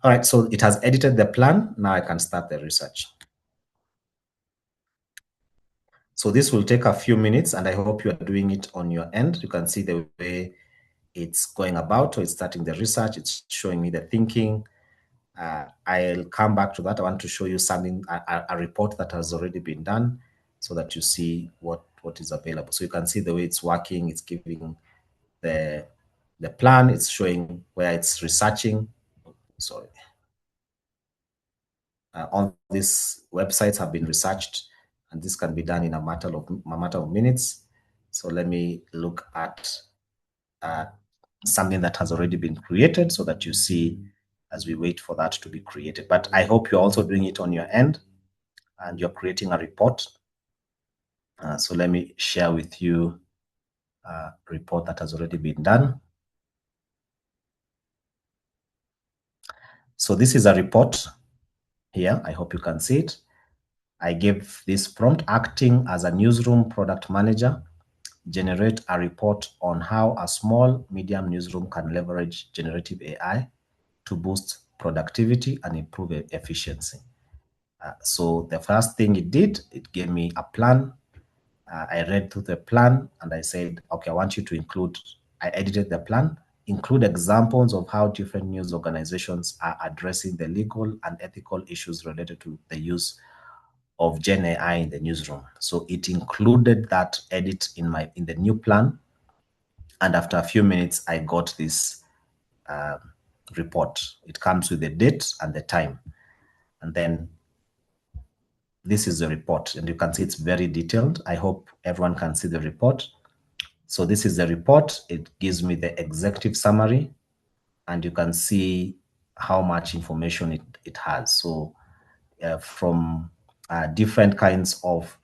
All right, so it has edited the plan. Now I can start the research. So this will take a few minutes, and I hope you are doing it on your end. You can see the way it's going about, so it's starting the research, it's showing me the thinking. I'll come back to that. I want to show you something, a report that has already been done, so that you see what is available. So you can see the way it's working. It's giving the plan, it's showing where it's researching. Sorry. All these websites have been researched, and this can be done in a matter of minutes. So let me look at something that has already been created, so that you see as we wait for that to be created. But I hope you're also doing it on your end and you're creating a report. So let me share with you a report that has already been done. So this is a report here. I hope you can see it. I gave this prompt: acting as a newsroom product manager, generate a report on how a small medium newsroom can leverage generative AI to boost productivity and improve efficiency. So the first thing it did, it gave me a plan. I read through the plan and I said, okay, I want you to include, I edited the plan include examples of how different news organizations are addressing the legal and ethical issues related to the use of Gen AI in the newsroom. So it included that edit in the new plan. And after a few minutes, I got this report. It comes with the date and the time. And then this is the report. And you can see it's very detailed. I hope everyone can see the report. So this is the report. It gives me the executive summary, and you can see how much information it has. So from different kinds of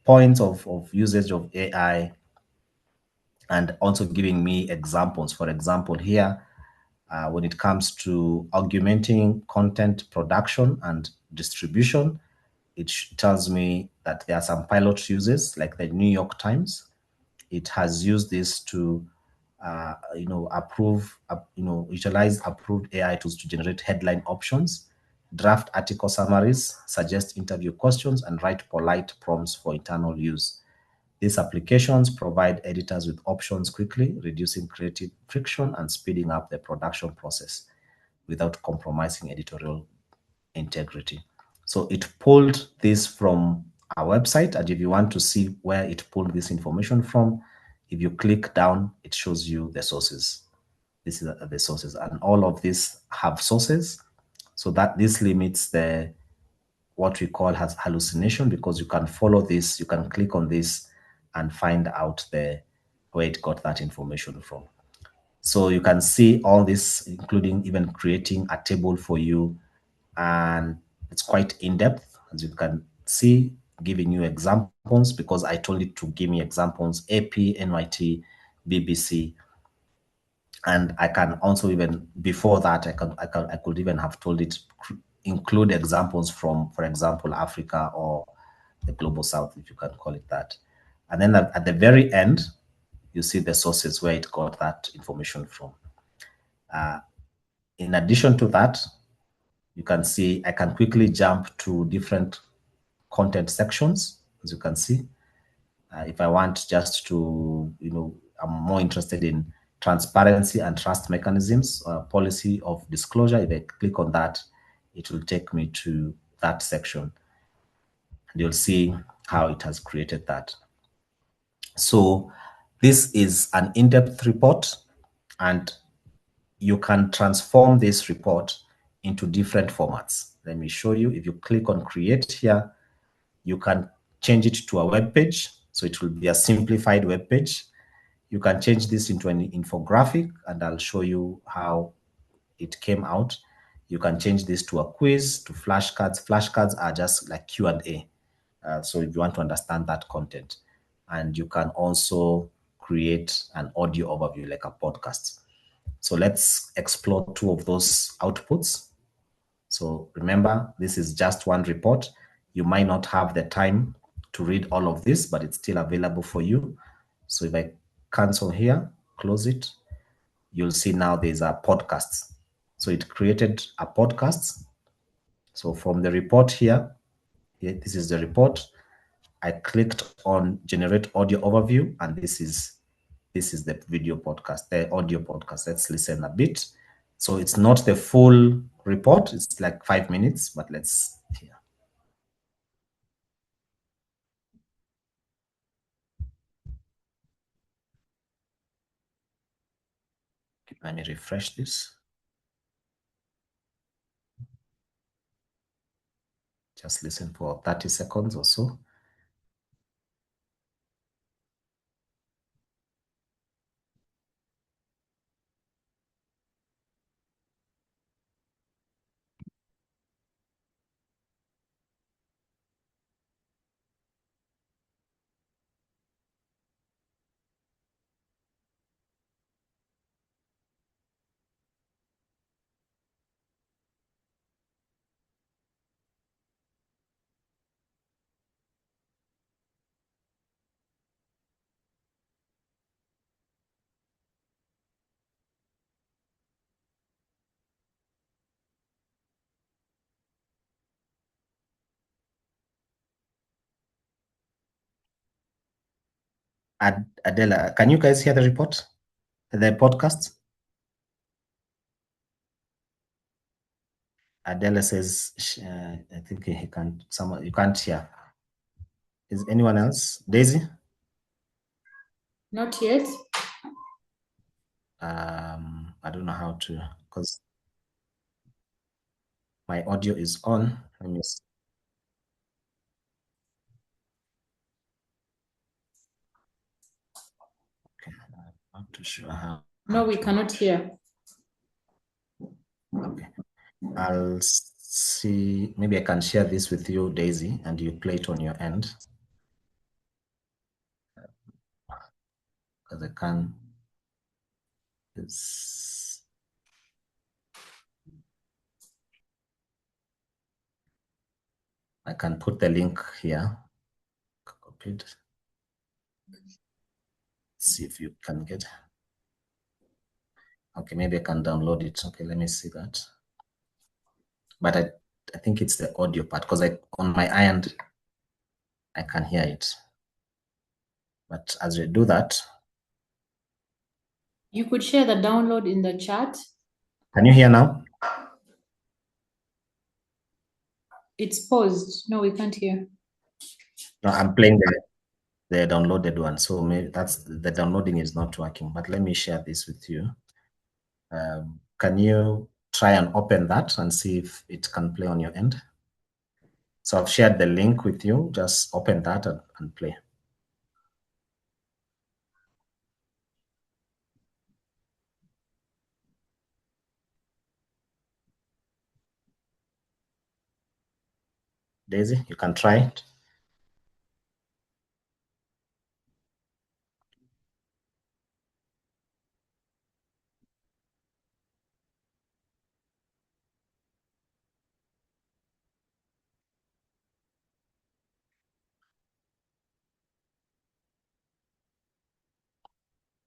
points of usage of AI, and also giving me examples. For example, here, when it comes to augmenting content production and distribution, it tells me that there are some pilot uses, like the New York Times. It has used this to, utilize approved AI tools to generate headline options, draft article summaries, suggest interview questions, and write polite prompts for internal use. These applications provide editors with options quickly, reducing creative friction and speeding up the production process without compromising editorial integrity. So it pulled this from our website, and if you want to see where it pulled this information from, if you click down, it shows you the sources. This is the sources, and all of these have sources, so that this limits the what we call has hallucination, because you can follow this, you can click on this and find out where it got that information from. So you can see all this, including even creating a table for you, and it's quite in-depth, as you can see, giving you examples, because I told it to give me examples, AP, NYT, BBC, and I can also, even before that, I could even have told it include examples from, for example, Africa or the global south, if you can call it that. And then at the very end, you see the sources where it got that information from. In addition to that, you can see I can quickly jump to different content sections, as you can see. If I want just to, I'm more interested in transparency and trust mechanisms, policy of disclosure. If I click on that, it will take me to that section, and you'll see how it has created that. So this is an in-depth report, and you can transform this report into different formats. Let me show you. If you click on create here, you can change it to a web page. So it will be a simplified web page. You can change this into an infographic, and I'll show you how it came out. You can change this to a quiz, to flashcards. Flashcards are just like Q&A. So if you want to understand that content. And you can also create an audio overview, like a podcast. So let's explore two of those outputs. So remember, this is just one report. You might not have the time to read all of this, but it's still available for you. So if I cancel here, close it, you'll see now there's a podcast. So it created a podcast. So from the report here, this is the report. I clicked on generate audio overview, and this is the video podcast, the audio podcast. Let's listen a bit. So it's not the full report, it's like 5 minutes, but let's hear. Let me refresh this. Just listen for 30 seconds or so. Adela, can you guys hear the report? The podcast? Adele says, I think he can't, you can't hear. Is anyone else? Daisy? Not yet. I don't know how to, because my audio is on. Let me see. Okay, I'm not too sure how. No, we cannot hear. Okay, I'll see. Maybe I can share this with you, Daisy, and you play it on your end. Because I can. I can put the link here. Copied. See if you can get. Okay, maybe I can download it. Okay, let me see that. But I think it's the audio part, because on my end I can hear it. But as we do that, you could share the download in the chat. Can you hear now? It's paused. No, we can't hear. No, I'm playing the downloaded one, so maybe that's the downloading is not working. But let me share this with you. Can you try and open that and see if it can play on your end? So I've shared the link with you. Just open that and play. Daisy, you can try it.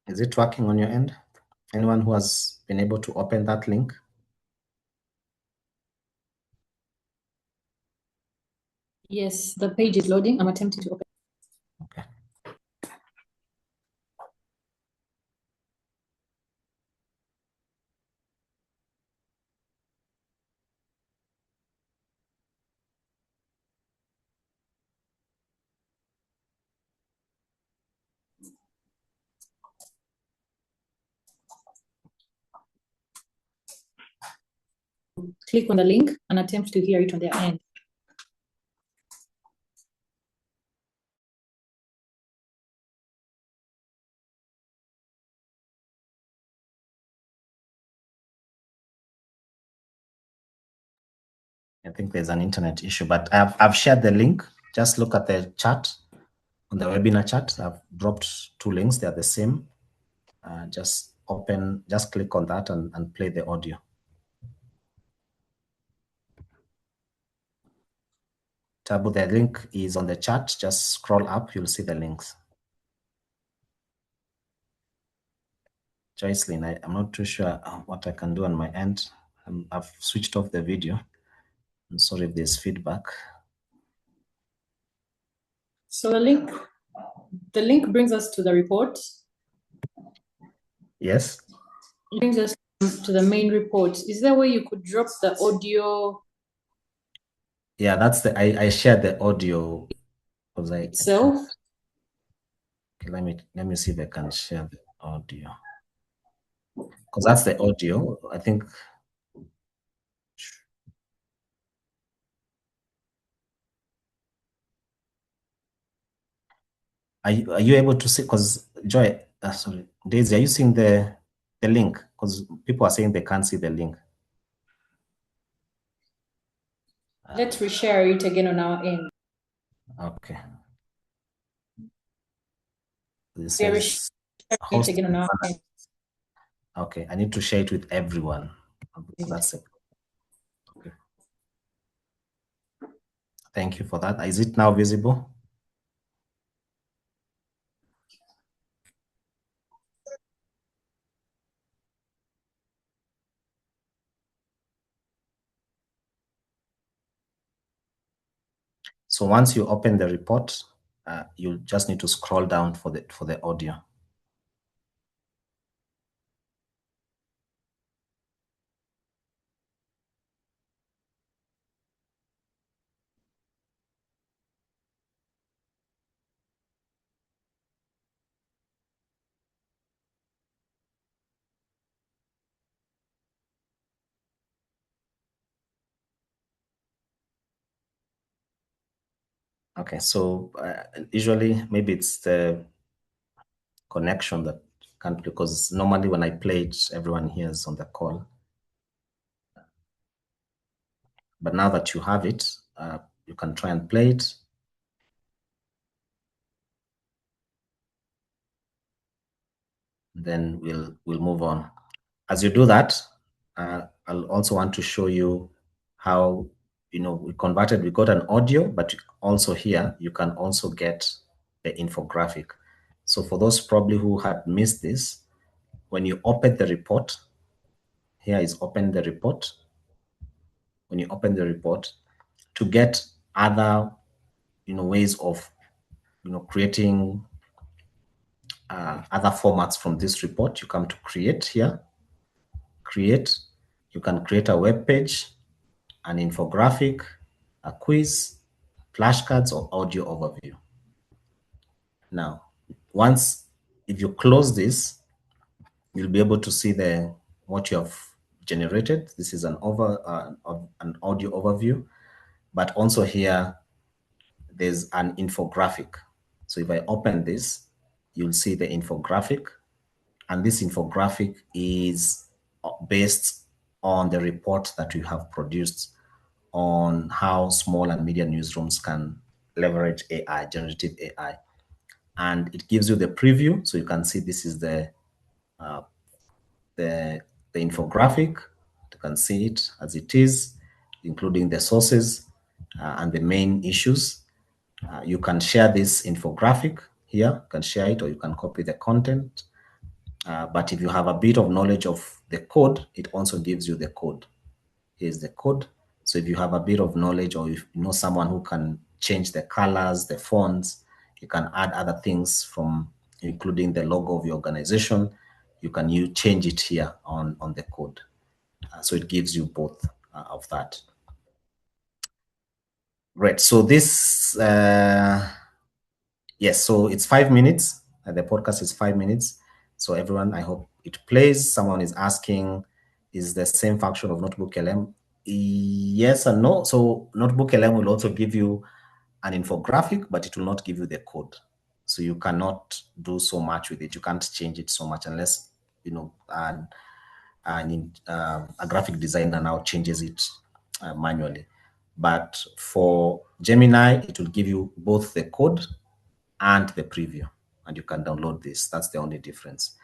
Is it working on your end? Anyone who has been able to open that link? Yes, the page is loading. I'm attempting to open. Okay. Click on the link and attempt to hear it on their end. I think there's an internet issue, but I've shared the link. Just look at the chat, on the webinar chat. I've dropped 2 links. They're the same. Just click on that and play the audio. Tabu, the link is on the chat. Just scroll up, you'll see the links. Joycelyn, I'm not too sure what I can do on my end. I've switched off the video. I'm sorry if there's feedback. So the link brings us to the report. Yes. It brings us to the main report. Is there a way you could drop the audio? Yeah, that's I shared the audio itself. Okay, let me see if I can share the audio. Because that's the audio. I think are you able to see? Because Joy, sorry, Daisy, are you seeing the link? Because people are saying they can't see the link. Let's reshare it again on our end. Okay. This We are says it again on our end. Okay, I need to share it with everyone. That's it. Okay. Thank you for that. Is it now visible? So once you open the report, you just need to scroll down for the audio. Okay, so usually maybe it's the connection that can't, because normally when I play it, everyone hears on the call. But now that you have it, you can try and play it. Then we'll move on. As you do that, I'll also want to show you how, we got an audio, but also here you can also get the infographic. So for those probably who had missed this, when you open the report, here is open the report. When you open the report, to get other, ways of, creating other formats from this report, you come to create here. Create. You can create a web page, an infographic, a quiz, flashcards, or audio overview. Now, if you close this, you'll be able to see what you have generated. This is an audio overview, but also here there's an infographic. So if I open this, you'll see the infographic, and this infographic is based on the report that we have produced on how small and medium newsrooms can leverage AI, generative AI. And it gives you the preview, so you can see this is the infographic. You can see it as it is, including the sources and the main issues. You can share this infographic here. You can share it, or you can copy the content. But if you have a bit of knowledge of the code, it also gives you the code. Here's the code. So if you have a bit of knowledge, or if you know someone who can change the colors, the fonts, you can add other things from including the logo of your organization. You can change it here on the code. So it gives you both of that. Right. So this, yes, so it's 5 minutes. The podcast is 5 minutes. So everyone, I hope it plays. Someone is asking, is the same function of Notebook LM? Yes and no. So Notebook LM will also give you an infographic, but it will not give you the code. So you cannot do so much with it. You can't change it so much unless, a graphic designer now changes it manually. But for Gemini, it will give you both the code and the preview, and you can download this. That's the only difference.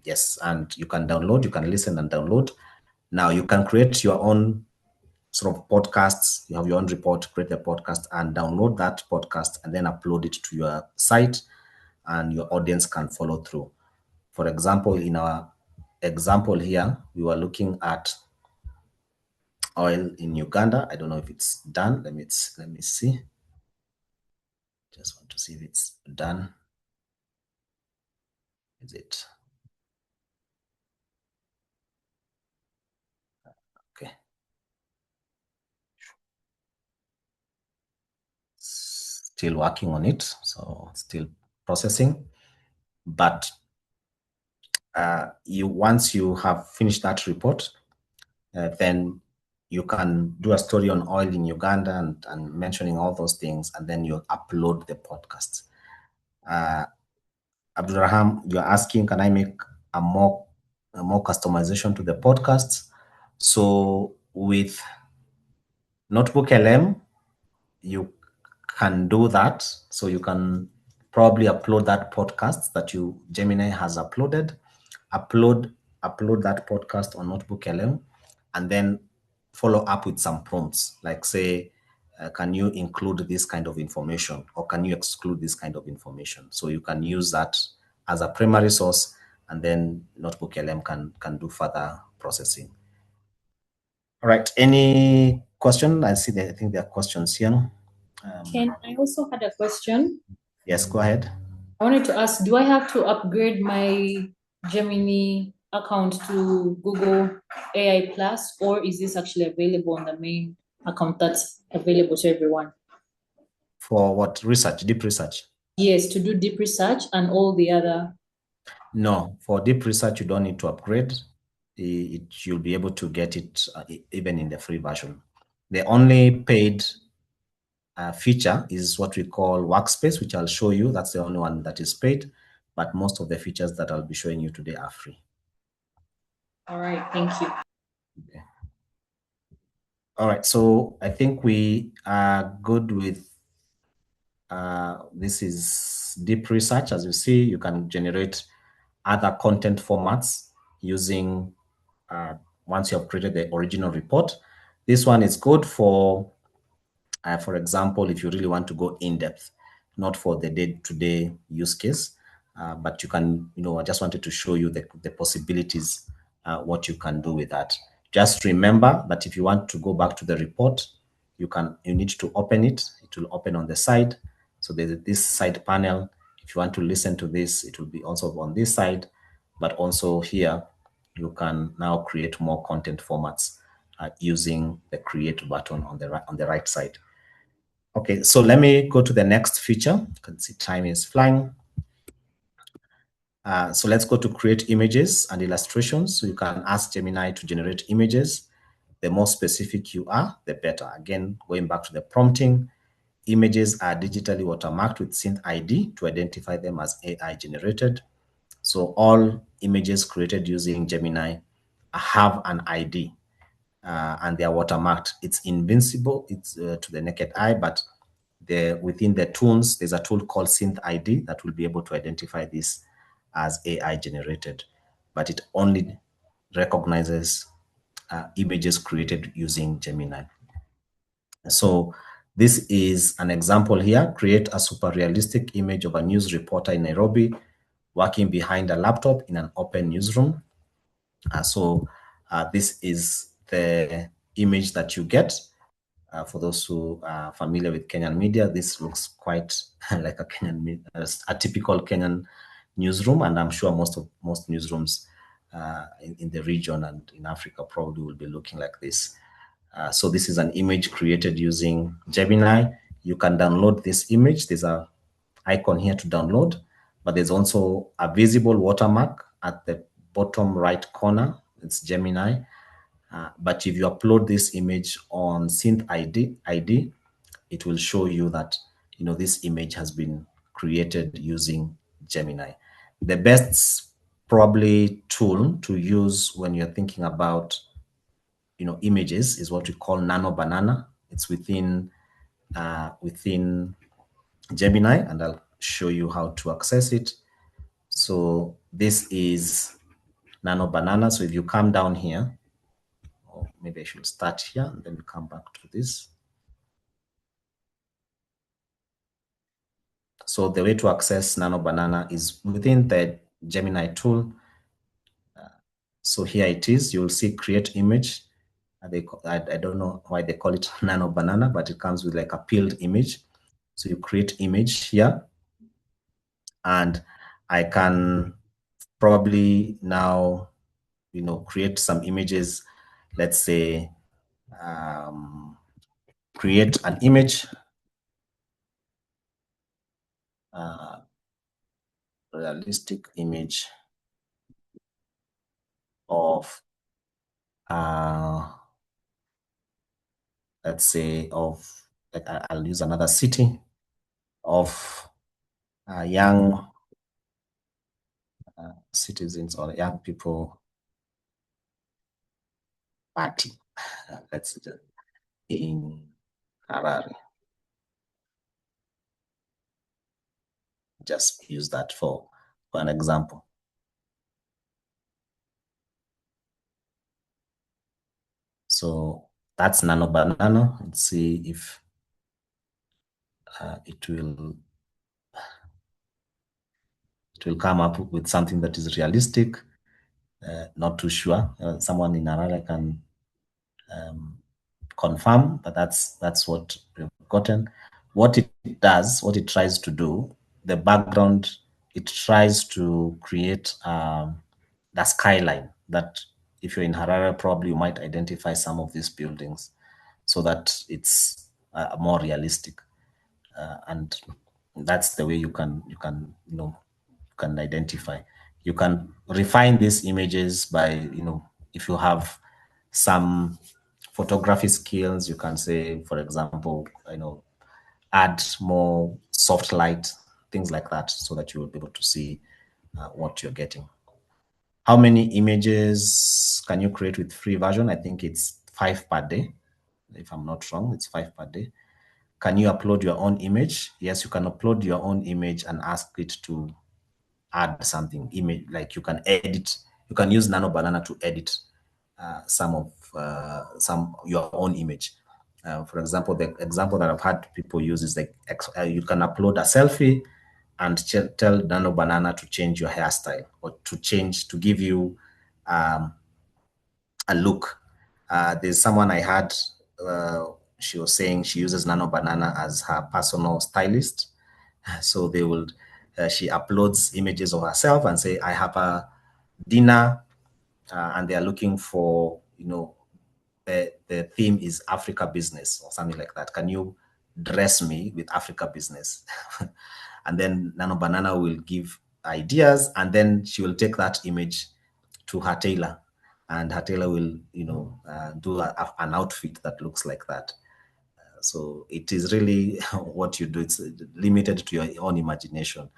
Yes, and you can download, you can listen and download. Now you can create your own sort of podcasts. You have your own report, create a podcast and download that podcast and then upload it to your site, and your audience can follow through. For example, in our example here, we were looking at oil in Uganda. I don't know if it's done. Let me see. Just want to see if it's done. Is it? Okay. Still working on it, so still processing. But once you have finished that report, then you can do a story on oil in Uganda and mentioning all those things, and then you upload the podcast. Abdulraham, you're asking, can I make a more customization to the podcasts? So with Notebook LM, you can do that. So you can probably upload that podcast that Gemini has uploaded, upload that podcast on Notebook LM, and then follow up with some prompts, like say, can you include this kind of information, or can you exclude this kind of information? So you can use that as a primary source, and then Notebook LM can do further processing. All right. Any question? I think there are questions here. Ken, I also had a question. Yes, go ahead. I wanted to ask, do I have to upgrade my Gemini account to Google AI Plus, or is this actually available on the main account that's available to everyone? For what? Research, deep research? Yes, to do deep research and all the other. No, for deep research, you don't need to upgrade. You'll be able to get it even in the free version. The only paid feature is what we call Workspace, which I'll show you. That's the only one that is paid, but most of the features that I'll be showing you today are free. All right, thank you. Okay. All right, so I think we are good with this is deep research. As you see, you can generate other content formats using once you have created the original report. This one is good for example, if you really want to go in depth, not for the day-to-day use case, but you can, I just wanted to show you the possibilities, what you can do with that. Just remember that if you want to go back to the report, you need to open it. It will open on the side. So there's this side panel. If you want to listen to this, it will be also on this side, but also here, you can now create more content formats using the create button on the right side. Okay, so let me go to the next feature. You can see time is flying. So let's go to create images and illustrations. So you can ask Gemini to generate images. The more specific you are, the better. Again, going back to the prompting, images are digitally watermarked with synth ID to identify them as AI generated. So all images created using Gemini have an ID and they are watermarked. It's invincible, it's to the naked eye, but within the tools, there's a tool called Synth ID that will be able to identify this as AI generated, but it only recognizes images created using Gemini. So this is an example here. Create a super realistic image of a news reporter in Nairobi working behind a laptop in an open newsroom. This is the image that you get. For those who are familiar with Kenyan media, this looks quite like a typical Kenyan newsroom, and I'm sure most newsrooms in the region and in Africa probably will be looking like this. So this is an image created using Gemini. You can download this image. There's an icon here to download, but there's also a visible watermark at the bottom right corner. It's Gemini. But if you upload this image on Synth ID, it will show you that this image has been created using Gemini. The best probably tool to use when you're thinking about images is what we call Nano Banana. It's within Gemini, and I'll show you how to access it. So this is Nano Banana. So if you come down here, or maybe I should start here and then come back to this. So the way to access Nano Banana is within the Gemini tool. So here it is. You'll see create image. I don't know why they call it Nano Banana, but it comes with like a peeled image. So you create image here, and I can probably now, create some images. Let's say create an image, realistic image of let's say I'll use another city of young citizens or young people party. Let's just in Harare. Just use that for an example. So that's Nano Banana. Let's see if it will come up with something that is realistic. Not too sure. Someone in Harare can confirm, but that's what we've gotten. What it does, what it tries to do, the background, it tries to create the skyline that if you're in Harare, probably you might identify some of these buildings so that it's more realistic. And that's the way you can identify. You can refine these images by, if you have some photography skills, you can say, for example, add more soft light, things like that, so that you will be able to see what you're getting. How many images can you create with free version? I think it's 5 per day. If I'm not wrong, it's 5 per day. Can you upload your own image? Yes, you can upload your own image and ask it to add something, image, like you can edit, you can use Nano Banana to edit some your own image. For example, the example that I've had people use is like you can upload a selfie and tell Nano Banana to change your hairstyle or to give you a look. There's someone I had, she was saying she uses Nano Banana as her personal stylist. So they will, she uploads images of herself and say, I have a dinner and they are looking for, the theme is Africa business or something like that. Can you dress me with Africa business? And then Nano Banana will give ideas, and then she will take that image to her tailor, and her tailor will, do an outfit that looks like that. So it is really what you do. It's limited to your own imagination.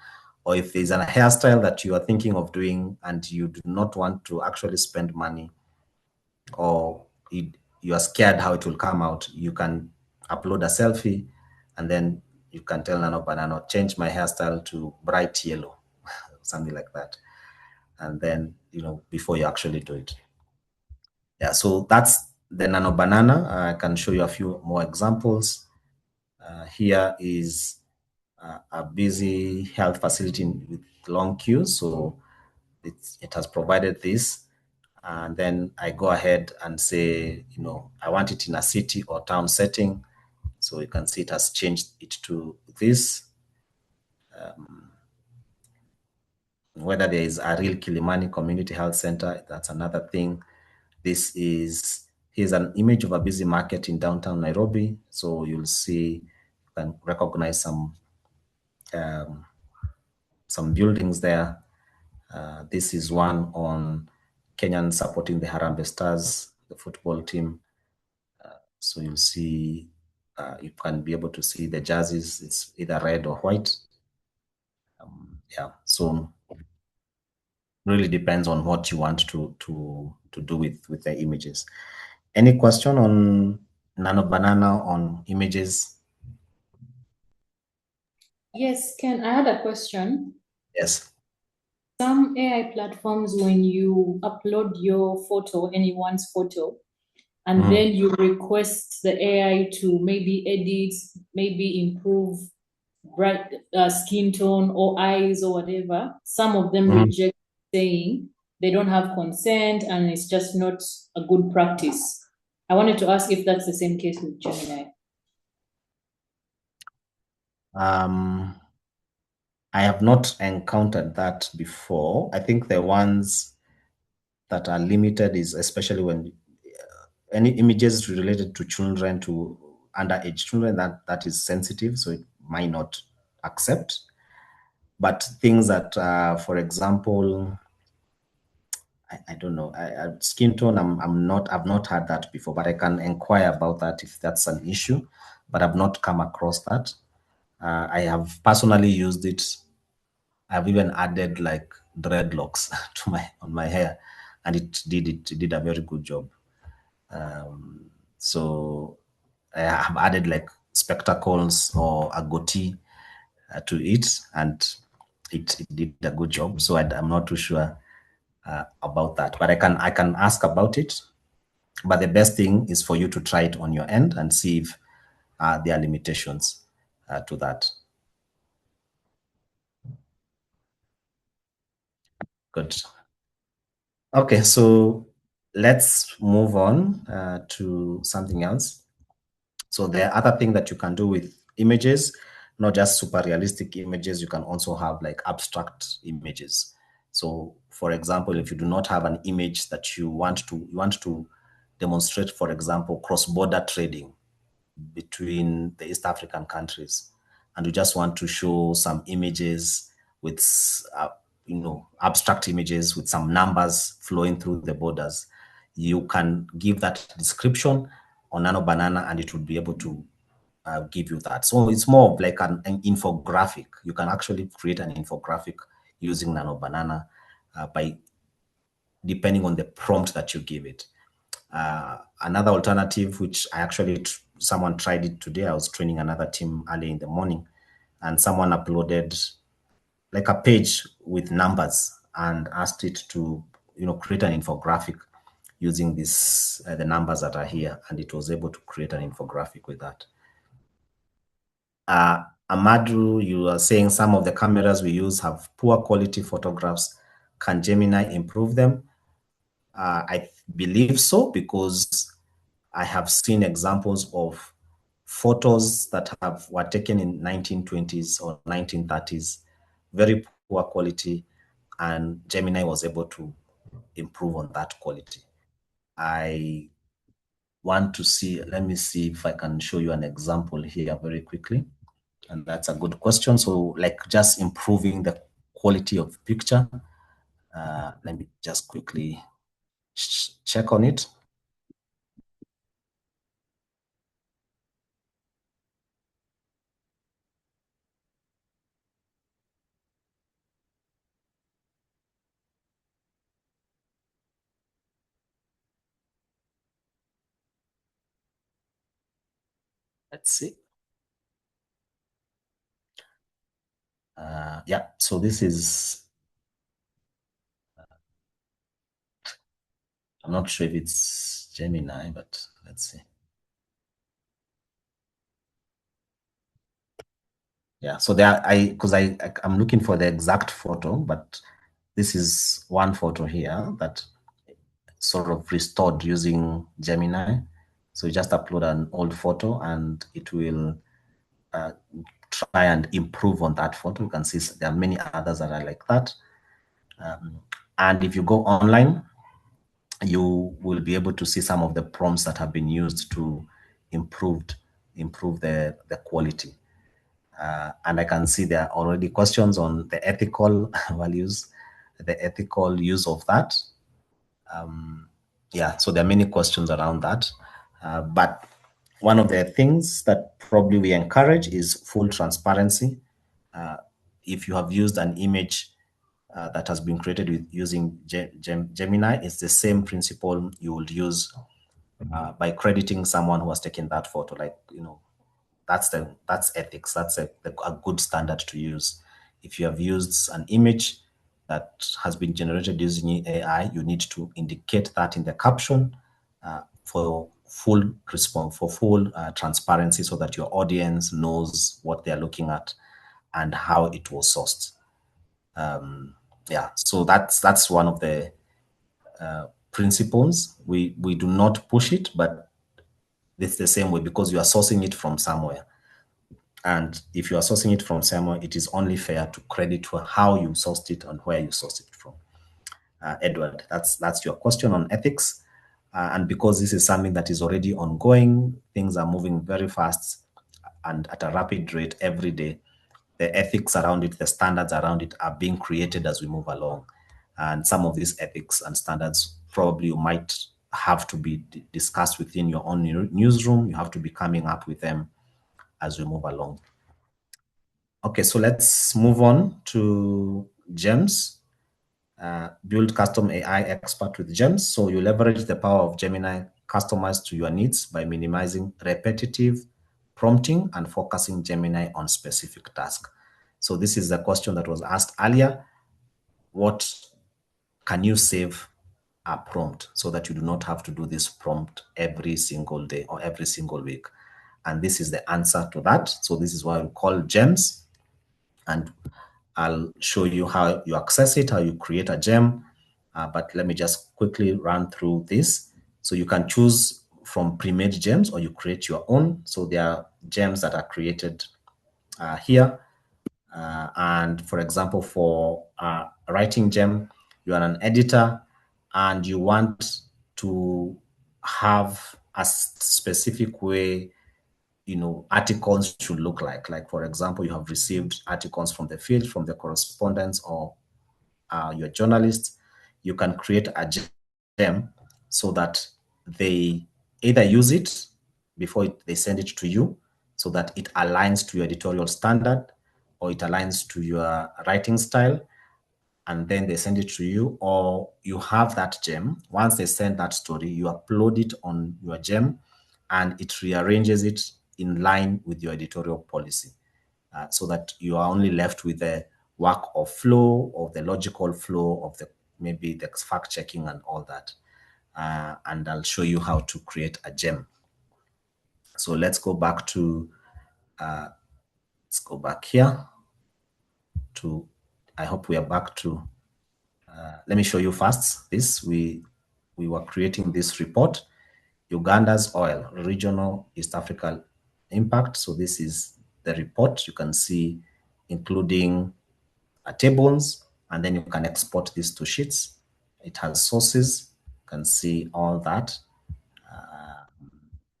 Or if there's a hairstyle that you are thinking of doing and you do not want to actually spend money, or you are scared how it will come out, you can upload a selfie and then you can tell Nano Banana, change my hairstyle to bright yellow, something like that. And then, before you actually do it. Yeah, so that's the Nano Banana. I can show you a few more examples. Here is a busy health facility with long queues. So it has provided this. And then I go ahead and say, I want it in a city or town setting. So you can see it has changed it to this. Whether there is a real Kilimani Community Health Center, that's another thing. Here's an image of a busy market in downtown Nairobi. So you'll see, you can recognize some buildings there. This is one on Kenyan supporting the Harambee Stars, the football team. So you'll see, you can be able to see the jerseys. It's either red or white. Yeah, so really depends on what you want to do with the images. Any question on Nano Banana on images? Yes, Ken, I had a question. Yes. Some AI platforms, when you upload your photo, anyone's photo, and then you request the AI to maybe edit, maybe improve bright skin tone or eyes or whatever, some of them reject, saying they don't have consent and it's just not a good practice. I wanted to ask if that's the same case with Gemini. I have not encountered that before. I think the ones that are limited is especially when any images related to children, to underage children, that is sensitive, so it might not accept. But things that, for example, I don't know, skin tone, I've not had that before, but I can inquire about that if that's an issue, but I've not come across that. I have personally used it. I've even added like dreadlocks on my hair, and it did a very good job. So I have added like spectacles or a goatee to it, and it did a good job. So I'm not too sure about that, but I can ask about it. But the best thing is for you to try it on your end and see if there are limitations to that. Good. Okay, so let's move on to something else. So the other thing that you can do with images, not just super realistic images, you can also have like abstract images. So for example, if you do not have an image that you want to demonstrate, for example, cross-border trading between the East African countries, and you just want to show some images with, abstract images with some numbers flowing through the borders, you can give that description on Nano Banana and it will be able to give you that. So it's more of like an infographic. You can actually create an infographic using Nano Banana by depending on the prompt that you give it. Another alternative, which I actually, someone tried it today. I was training another team early in the morning, and someone uploaded like a page with numbers and asked it to, create an infographic using this, the numbers that are here, and it was able to create an infographic with that. Amadu, you are saying some of the cameras we use have poor quality photographs. Can Gemini improve them? I believe so, because I have seen examples of photos that were taken in 1920s or 1930s, very poor quality, and Gemini was able to improve on that quality. I want to see, let me see if I can show you an example here very quickly. And that's a good question. So like just improving the quality of picture. Let me just quickly check on it. Let's see. Yeah, so this is, I'm not sure if it's Gemini, but let's see. Yeah, so there, I'm looking for the exact photo, but this is one photo here that sort of restored using Gemini. So you just upload an old photo and it will try and improve on that photo. You can see there are many others that are like that. And if you go online, you will be able to see some of the prompts that have been used to improve the quality. And I can see there are already questions on the ethical values, the ethical use of that. Yeah, so there are many questions around that. But one of the things that probably we encourage is full transparency. If you have used an image that has been created with using Gemini, it's the same principle you would use by crediting someone who has taken that photo. Like, that's ethics. That's a good standard to use. If you have used an image that has been generated using AI, you need to indicate that in the caption for full transparency, so that your audience knows what they're looking at and how it was sourced. Yeah, so that's one of the principles. We do not push it, but it's the same way, because you are sourcing it from somewhere. And if you are sourcing it from somewhere, it is only fair to credit for how you sourced it and where you sourced it from. Edward, that's your question on ethics. And because this is something that is already ongoing, things are moving very fast and at a rapid rate every day. The ethics around it, the standards around it are being created as we move along. And some of these ethics and standards probably might have to be discussed within your own newsroom. You have to be coming up with them as we move along. Okay, so let's move on to GEMS. Build custom AI expert with GEMS. So you leverage the power of Gemini customized to your needs by minimizing repetitive prompting and focusing Gemini on specific tasks. So this is the question that was asked earlier. What can you save a prompt so that you do not have to do this prompt every single day or every single week? And this is the answer to that. So this is why we call GEMS. And I'll show you how you access it, how you create a gem. But let me just quickly run through this. So you can choose from pre-made gems or you create your own. So there are gems that are created here. And for example, for a writing gem, you are an editor and you want to have a specific way articles should look like. Like, for example, you have received articles from the field, from the correspondents or your journalists. You can create a gem so that they either use it before they send it to you, so that it aligns to your editorial standard or it aligns to your writing style, and then they send it to you, or you have that gem. Once they send that story, you upload it on your gem and it rearranges it in line with your editorial policy, so that you are only left with the work of flow, of the logical flow of the maybe the fact checking and all that. And I'll show you how to create a gem. So let's go back to let's go back here to, I hope we are back to, let me show you first this. We were creating this report, Uganda's oil, regional East African impact. So this is the report. You can see including tables, and then you can export this to sheets. It has sources. You can see all that,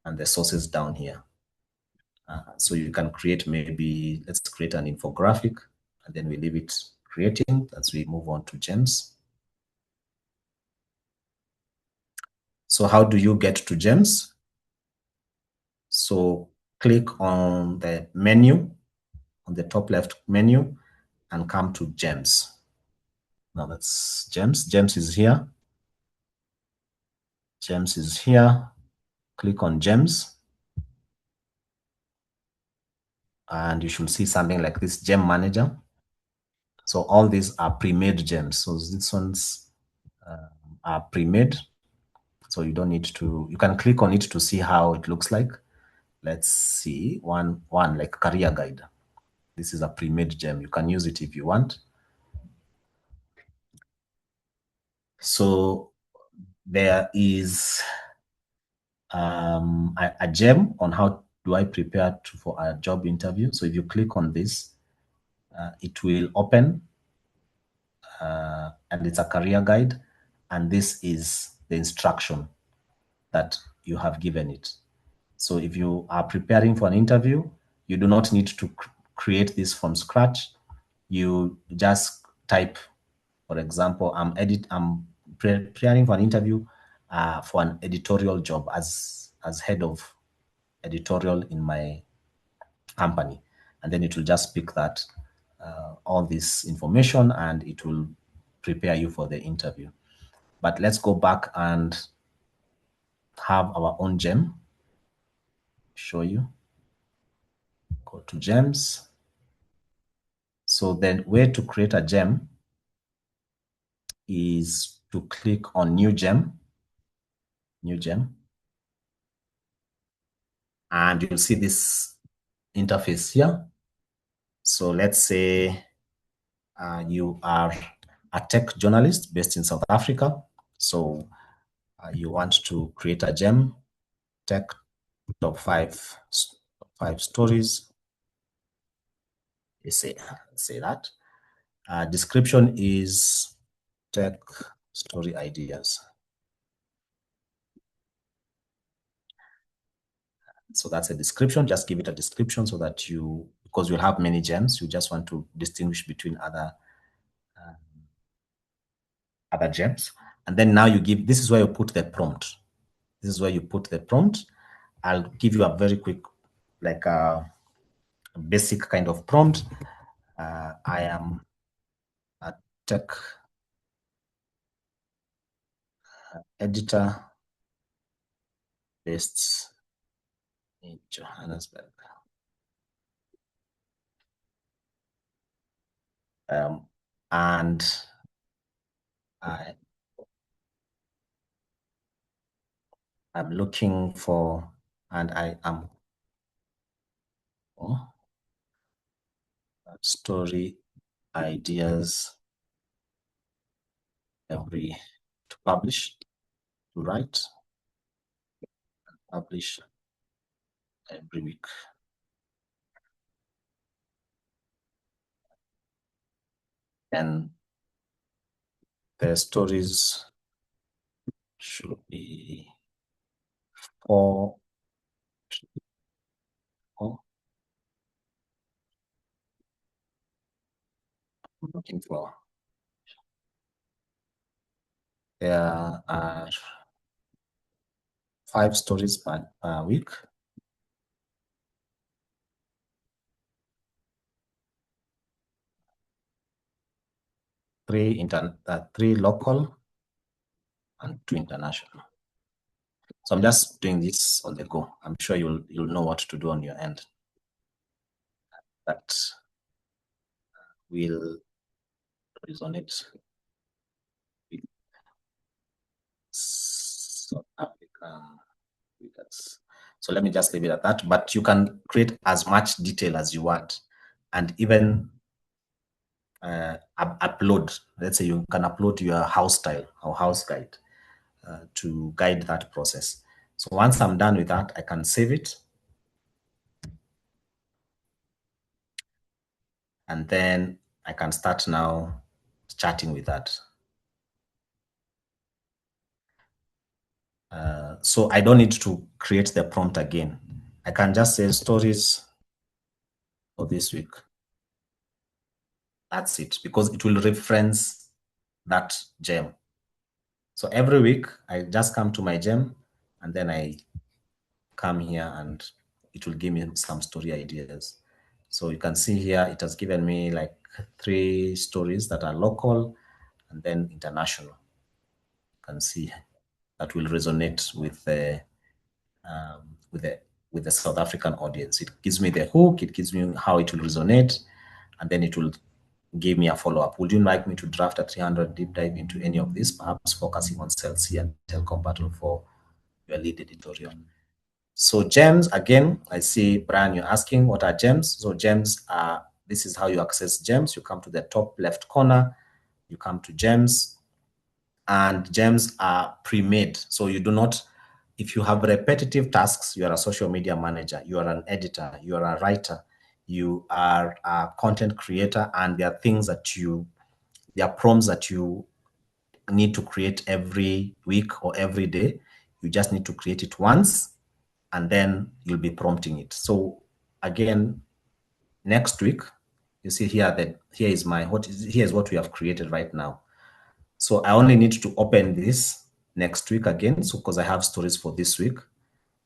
and the sources down here. So you can create, maybe let's create an infographic, and then we leave it creating as we move on to gems. So how do you get to gems? So click on the menu, on the top left menu, and come to gems. Now that's gems. Gems is here. Gems is here. Click on gems. And you should see something like this, gem manager. So all these are pre-made gems. So these ones are pre-made. So you don't need to, you can click on it to see how it looks like. Let's see one like career guide. This is a pre-made gem. You can use it if you want. So there is a gem on how do I prepare for a job interview. So if you click on this, it will open, and it's a career guide, and this is the instruction that you have given it. So if you are preparing for an interview, you do not need to create this from scratch. You just type, for example, I'm preparing for an interview for an editorial job as head of editorial in my company. And then it will just pick that, all this information, and it will prepare you for the interview. But let's go back and have our own gem. Show you. Go to gems. So the way to create a gem is to click on new gem, and you'll see this interface here. So let's say you are a tech journalist based in South Africa. So you want to create a gem, tech top five stories. Let's say that. Description is tech story ideas. So that's a description. Just give it a description so that you, because you'll have many gems, you just want to distinguish between other gems. And then now you give, this is where you put the prompt. This is where you put the prompt. I'll give you a very quick, like a basic kind of prompt. I am a tech editor based in Johannesburg. And I'm looking for, and I am story ideas to publish, to write, and publish every week. And the stories should be four. I'm looking for. There are 5 stories per week. 3 local and 2 international. So I'm just doing this on the go. I'm sure you'll know what to do on your end. That will resonate with South African readers. So let me just leave it at that. But you can create as much detail as you want, and even upload. Let's say you can upload your house style or house guide to guide that process. So once I'm done with that, I can save it. And then I can start now chatting with that. So I don't need to create the prompt again. I can just say stories for this week. That's it, because it will reference that gem. So every week I just come to my gem and then I come here and it will give me some story ideas. So you can see here, it has given me like 3 stories that are local and then international. You can see that will resonate with the South African audience. It gives me the hook, it gives me how it will resonate, and then it will give me a follow-up. Would you like me to draft a 300 deep dive into any of these, perhaps focusing on Cell C and Telecom Battle for your lead editorial? So gems, again, I see, Brian, you're asking what are gems? So gems are, this is how you access gems. You come to the top left corner, you come to gems, and gems are pre-made. So you do not, if you have repetitive tasks, you are a social media manager, you are an editor, you are a writer, you are a content creator, and there are things that there are prompts that you need to create every week or every day. You just need to create it once, and then you'll be prompting it. So again, next week, you see here that here is what we have created right now. So I only need to open this next week again, so because I have stories for this week,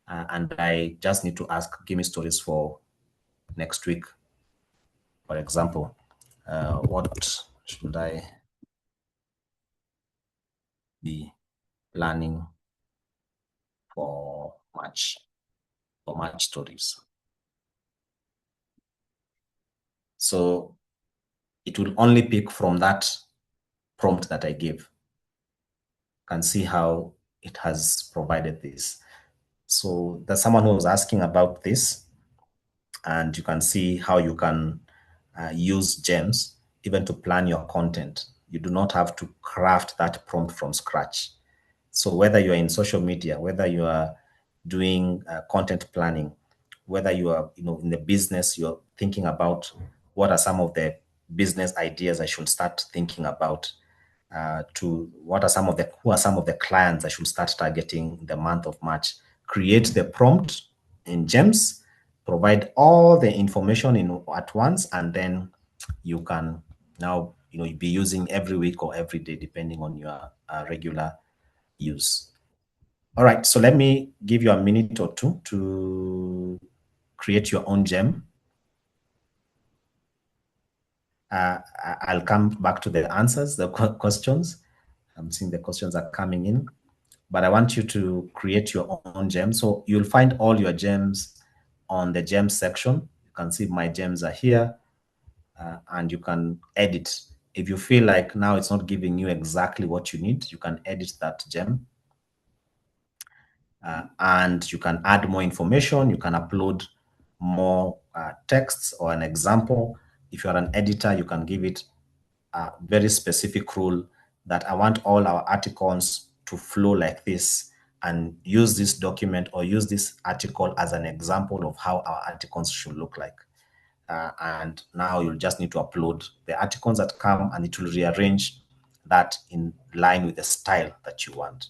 and I just need to ask, give me stories for next week. For example, what should I be planning for March stories? So it will only pick from that prompt that I gave. You can see how it has provided this. So there's someone who was asking about this, and you can see how you can use gems even to plan your content. You do not have to craft that prompt from scratch. So whether you're in social media, whether you are doing content planning, whether you are in the business, you're thinking about what are some of the business ideas I should start thinking about, to who are some of the clients I should start targeting in the month of March. Create the prompt in gems, provide all the information at once, and then you can now be using every week or every day depending on your regular use. All right, so let me give you a minute or two to create your own gem. I'll come back to the answers, the questions. I'm seeing the questions are coming in, but I want you to create your own gem. So you'll find all your gems on the gems section. You can see my gems are here, and you can edit. If you feel like now it's not giving you exactly what you need, you can edit that gem. And you can add more information. You can upload more texts or an example. If you're an editor, you can give it a very specific rule that I want all our articles to flow like this, and use this document or use this article as an example of how our articles should look like. And now you'll just need to upload the articles that come, and it will rearrange that in line with the style that you want.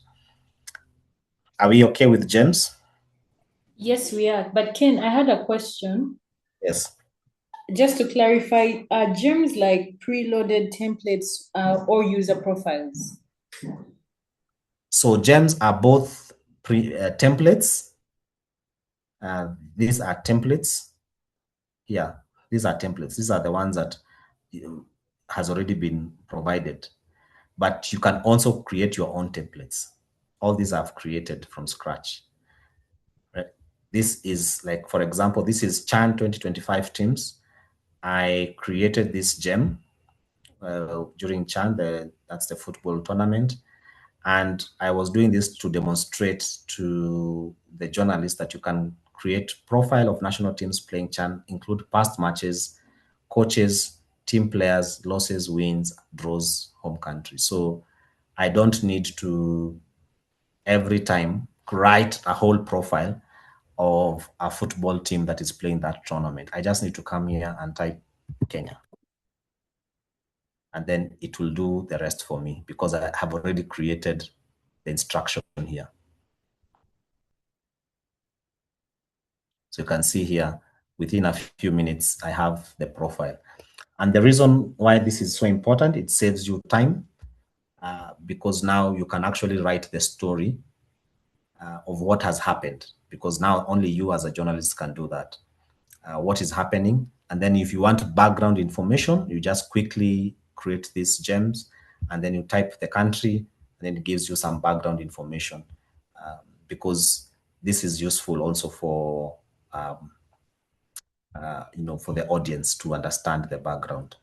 Are we okay with gems? Yes, we are. But Ken, I had a question. Yes. Just to clarify, are gems like preloaded templates or user profiles? So gems are both templates. These are templates. Yeah, these are templates. These are the ones that has already been provided, but you can also create your own templates. All these I've created from scratch. Right? This is like, for example, this is CHAN 2025 teams. I created this gem during CHAN, that's the football tournament. And I was doing this to demonstrate to the journalists that you can create profile of national teams playing CHAN, include past matches, coaches, team players, losses, wins, draws, home country. So I don't need to every time write a whole profile of a football team that is playing that tournament. I just need to come here and type Kenya. And then it will do the rest for me because I have already created the instruction here. So you can see here, within a few minutes, I have the profile. And the reason why this is so important, it saves you time because now you can actually write the story of what has happened, because now only you as a journalist can do that. What is happening. And then if you want background information, you just quickly create these gems and then you type the country and then it gives you some background information because this is useful also for for the audience to understand the background.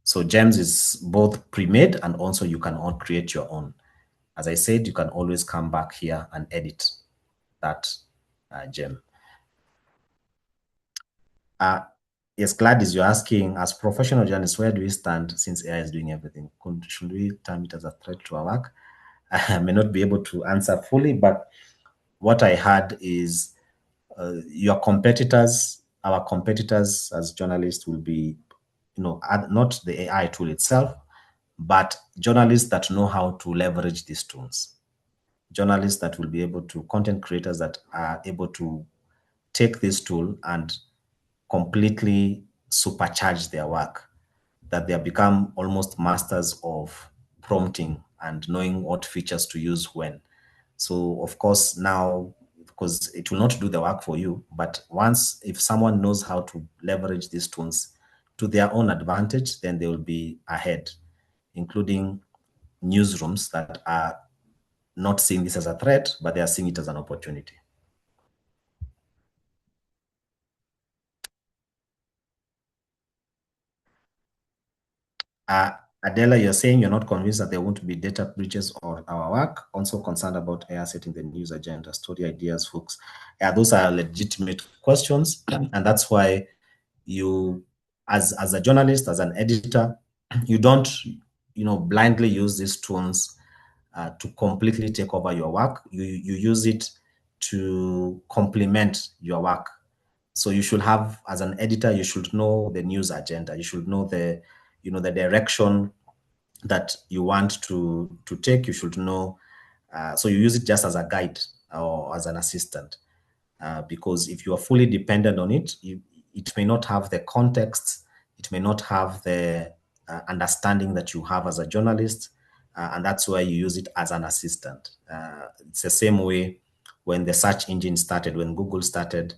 So gems is both pre-made and also you can create your own. As I said, you can always come back here and edit that gem. Yes, Gladys, you're asking, as professional journalists, where do we stand since AI is doing everything? Should we term it as a threat to our work? I may not be able to answer fully, but what I heard is your competitors, our competitors as journalists will be, not the AI tool itself, but journalists that know how to leverage these tools. Journalists that will be able to, content creators that are able to take this tool and completely supercharge their work, that they have become almost masters of prompting and knowing what features to use when. So of course now, because it will not do the work for you, but once, if someone knows how to leverage these tools to their own advantage, then they will be ahead, including newsrooms that are not seeing this as a threat, but they are seeing it as an opportunity. Adela, you're saying you're not convinced that there won't be data breaches or our work. Also concerned about AI setting the news agenda, story ideas, hooks. Yeah, those are legitimate questions. And that's why you, as a journalist, as an editor, you don't, blindly use these tools to completely take over your work. You use it to complement your work. So you should have, as an editor, you should know the news agenda. You should know the direction that you want to take. You should know. So you use it just as a guide or as an assistant, because if you are fully dependent on it, it may not have the context. It may not have the understanding that you have as a journalist, and that's why you use it as an assistant. It's the same way when the search engine started, when Google started.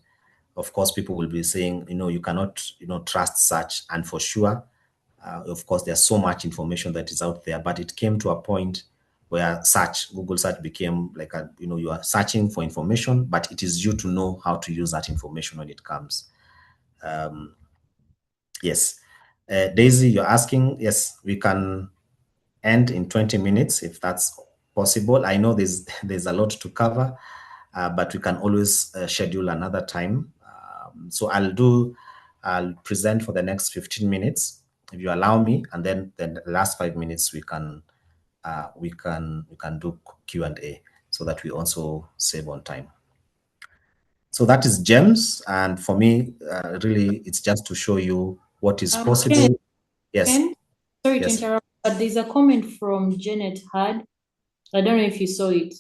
Of course, people will be saying, you cannot, trust search. And for sure, of course, there's so much information that is out there, but it came to a point where Google search became like you are searching for information, but it is you to know how to use that information when it comes. Yes. Daisy, you're asking, yes, we can end in 20 minutes if that's possible. I know there's a lot to cover, but we can always schedule another time. So I'll present for the next 15 minutes, if you allow me, and then the last 5 minutes we can do Q&A so that we also save on time. So that is GEMS, and for me, really, it's just to show you what is possible. Ken, Yes. Ken, sorry Yes. to interrupt, but there's a comment from Janet Hard. I don't know if you saw it.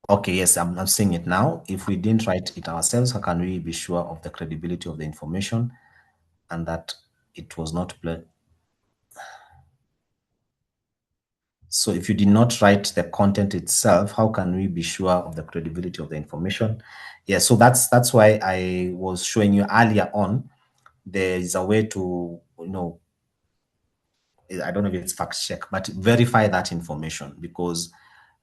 Okay, yes, I'm seeing it now. If we didn't write it ourselves, how can we be sure of the credibility of the information and that it was not So if you did not write the content itself, how can we be sure of the credibility of the information? Yeah, so that's why I was showing you earlier on there is a way to, I don't know if it's fact check, but verify that information, because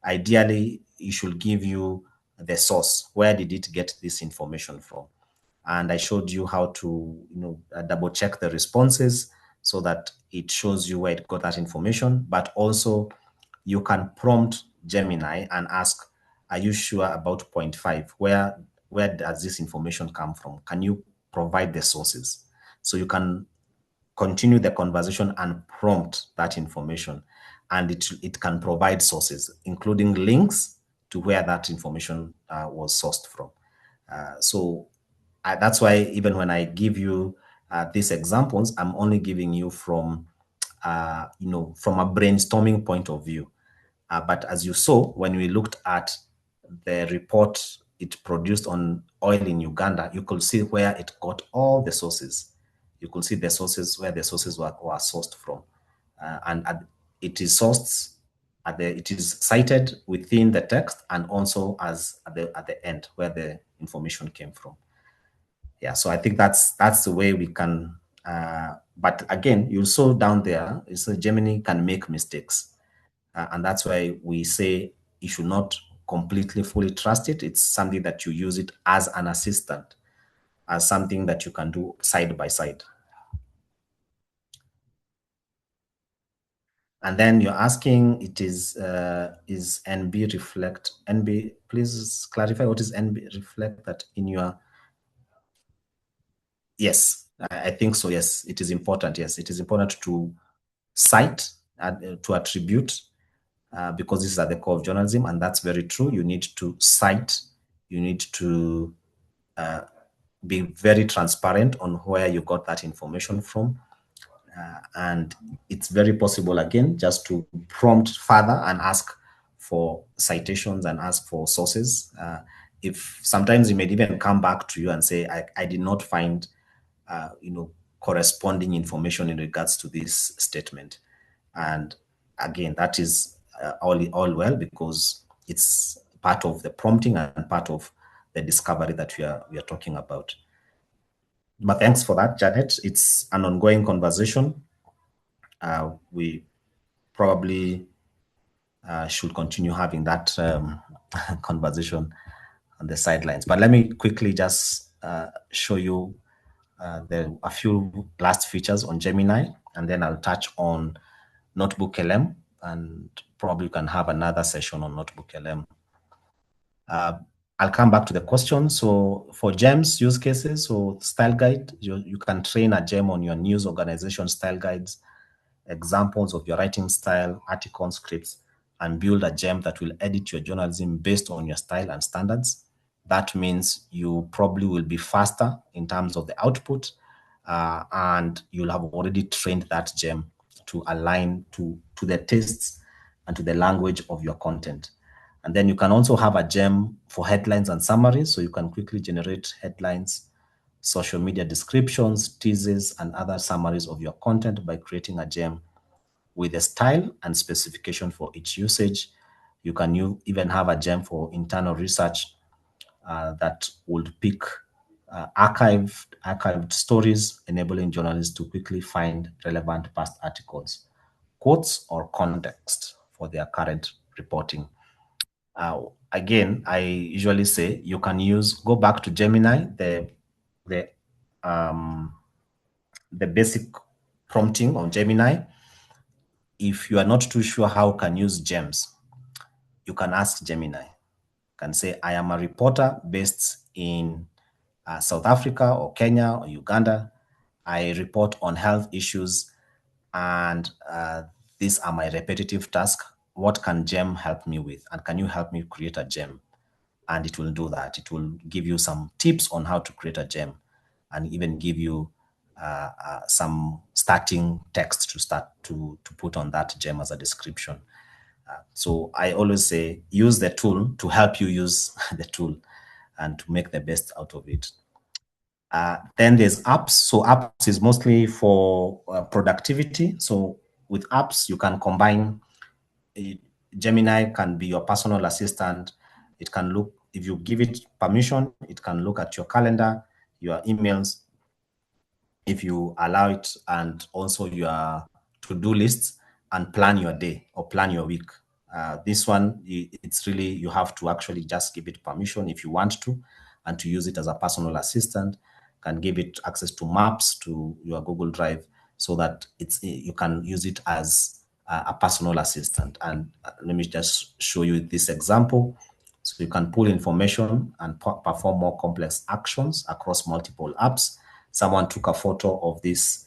ideally it should give you the source. Where did it get this information from? And I showed you how to, double check the responses so that it shows you where it got that information. But also you can prompt Gemini and ask, are you sure about point 5? Where does this information come from? Can you provide the sources? So you can continue the conversation and prompt that information, and it can provide sources, including links to where that information was sourced from. So that's why even when I give you these examples, I'm only giving you from from a brainstorming point of view. But as you saw, when we looked at the report it produced on oil in Uganda, you could see where it got all the sources. You could see the sources, where the sources were sourced from. And it is sourced, it is cited within the text, and also as at the end where the information came from. Yeah, so I think that's the way we can. But again, you saw down there, so Gemini can make mistakes. And that's why we say you should not completely fully trust it. It's something that you use it as an assistant, as something that you can do side by side. And then you're asking, it is NB reflect? NB, please clarify what is NB reflect that in your. Yes, I think so. Yes, it is important. Yes, it is important to cite, to attribute, because this is at the core of journalism, and that's very true. You need to cite, you need to be very transparent on where you got that information from. And it's very possible, again, just to prompt further and ask for citations and ask for sources. If sometimes you may even come back to you and say, I did not find corresponding information in regards to this statement. And again, that is all well, because it's part of the prompting and part of the discovery that we are talking about. But thanks for that, Janet. It's an ongoing conversation. We probably should continue having that conversation on the sidelines. But let me quickly just show you a few last features on Gemini, and then I'll touch on Notebook LM, and probably can have another session on Notebook LM. I'll come back to the question. So for GEMS use cases, so style guide, you can train a GEM on your news organization style guides, examples of your writing style, article scripts, and build a GEM that will edit your journalism based on your style and standards. That means you probably will be faster in terms of the output, and you'll have already trained that GEM to align to the tastes and to the language of your content. And then you can also have a GEM for headlines and summaries, so you can quickly generate headlines, social media descriptions, teasers, and other summaries of your content by creating a GEM with a style and specification for each usage. You can even have a GEM for internal research that would pick archived stories, enabling journalists to quickly find relevant past articles, quotes, or context for their current reporting. Again, I usually say you can go back to Gemini, the basic prompting on Gemini. If you are not too sure how you can use GEMs, you can ask Gemini. You can say, I am a reporter based in South Africa or Kenya or Uganda. I report on health issues, and these are my repetitive tasks. What can GEM help me with? And can you help me create a GEM? And it will do that. It will give you some tips on how to create a GEM, and even give you some starting text to put on that GEM as a description. So I always say, use the tool to help you use the tool and to make the best out of it. Then there's apps. So apps is mostly for productivity. So with apps, you can combine. Gemini can be your personal assistant. It can look, if you give it permission, it can look at your calendar, your emails, if you allow it, and also your to-do lists, and plan your day or plan your week. This one, it's really, you have to actually just give it permission if you want to, and to use it as a personal assistant. Can give it access to maps, to your Google Drive, so that you can use it as a personal assistant. And let me just show you this example. So you can pull information and perform more complex actions across multiple apps. Someone took a photo of this,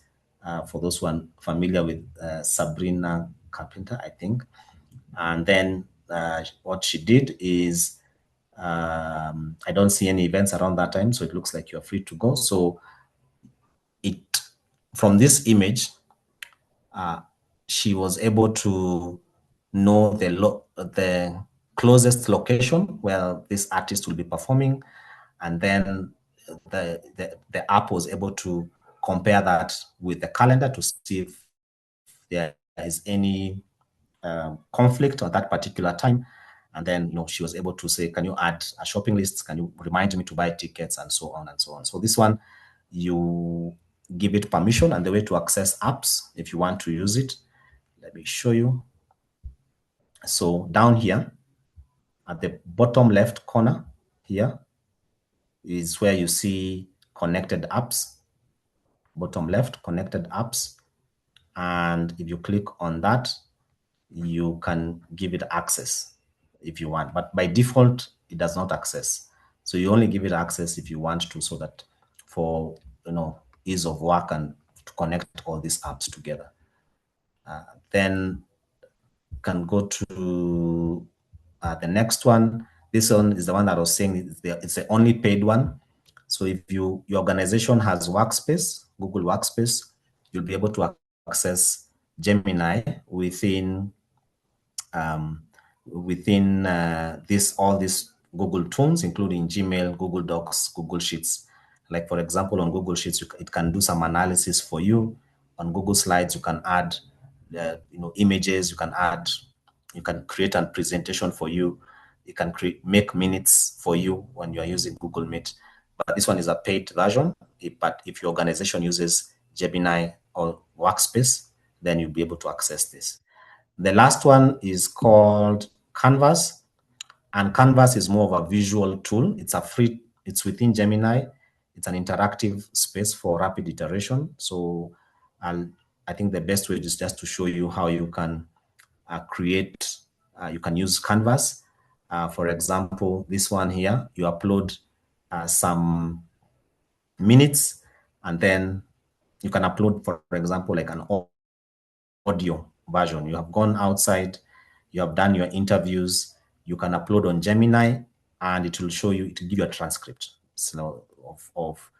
for those who are familiar with Sabrina Carpenter, I think. And then what she did is, I don't see any events around that time, so it looks like you're free to go. So from this image, she was able to know the closest location where this artist will be performing, and then the app was able to compare that with the calendar to see if there is any conflict on that particular time. And then, she was able to say, can you add a shopping list? Can you remind me to buy tickets, and so on and so on. So this one, you give it permission and the way to access apps if you want to use it. Let me show you. So down here at the bottom left corner here is where you see connected apps. Bottom left, connected apps. And if you click on that, you can give it access if you want, but by default, it does not access. So you only give it access if you want to, so that for ease of work and to connect all these apps together. Then can go to the next one. This one is the one that I was saying, it's the only paid one. So if your organization has Workspace, Google Workspace, you'll be able to access Gemini within all these Google tools, including Gmail, Google Docs, Google Sheets. Like for example, on Google Sheets, it can do some analysis for you. On Google Slides, you can add images. You can create a presentation for you. You can make minutes for you when you are using Google Meet. But this one is a paid version. But if your organization uses Gemini or Workspace, then you'll be able to access this. The last one is called Canvas, and Canvas is more of a visual tool. It's within Gemini. It's an interactive space for rapid iteration. So I think the best way is just to show you how you can you can use Canvas. For example, this one here, you upload some minutes, and then you can upload, for example, like an audio version. You have gone outside, you have done your interviews, you can upload on Gemini, and it will show you, it will give you a transcript of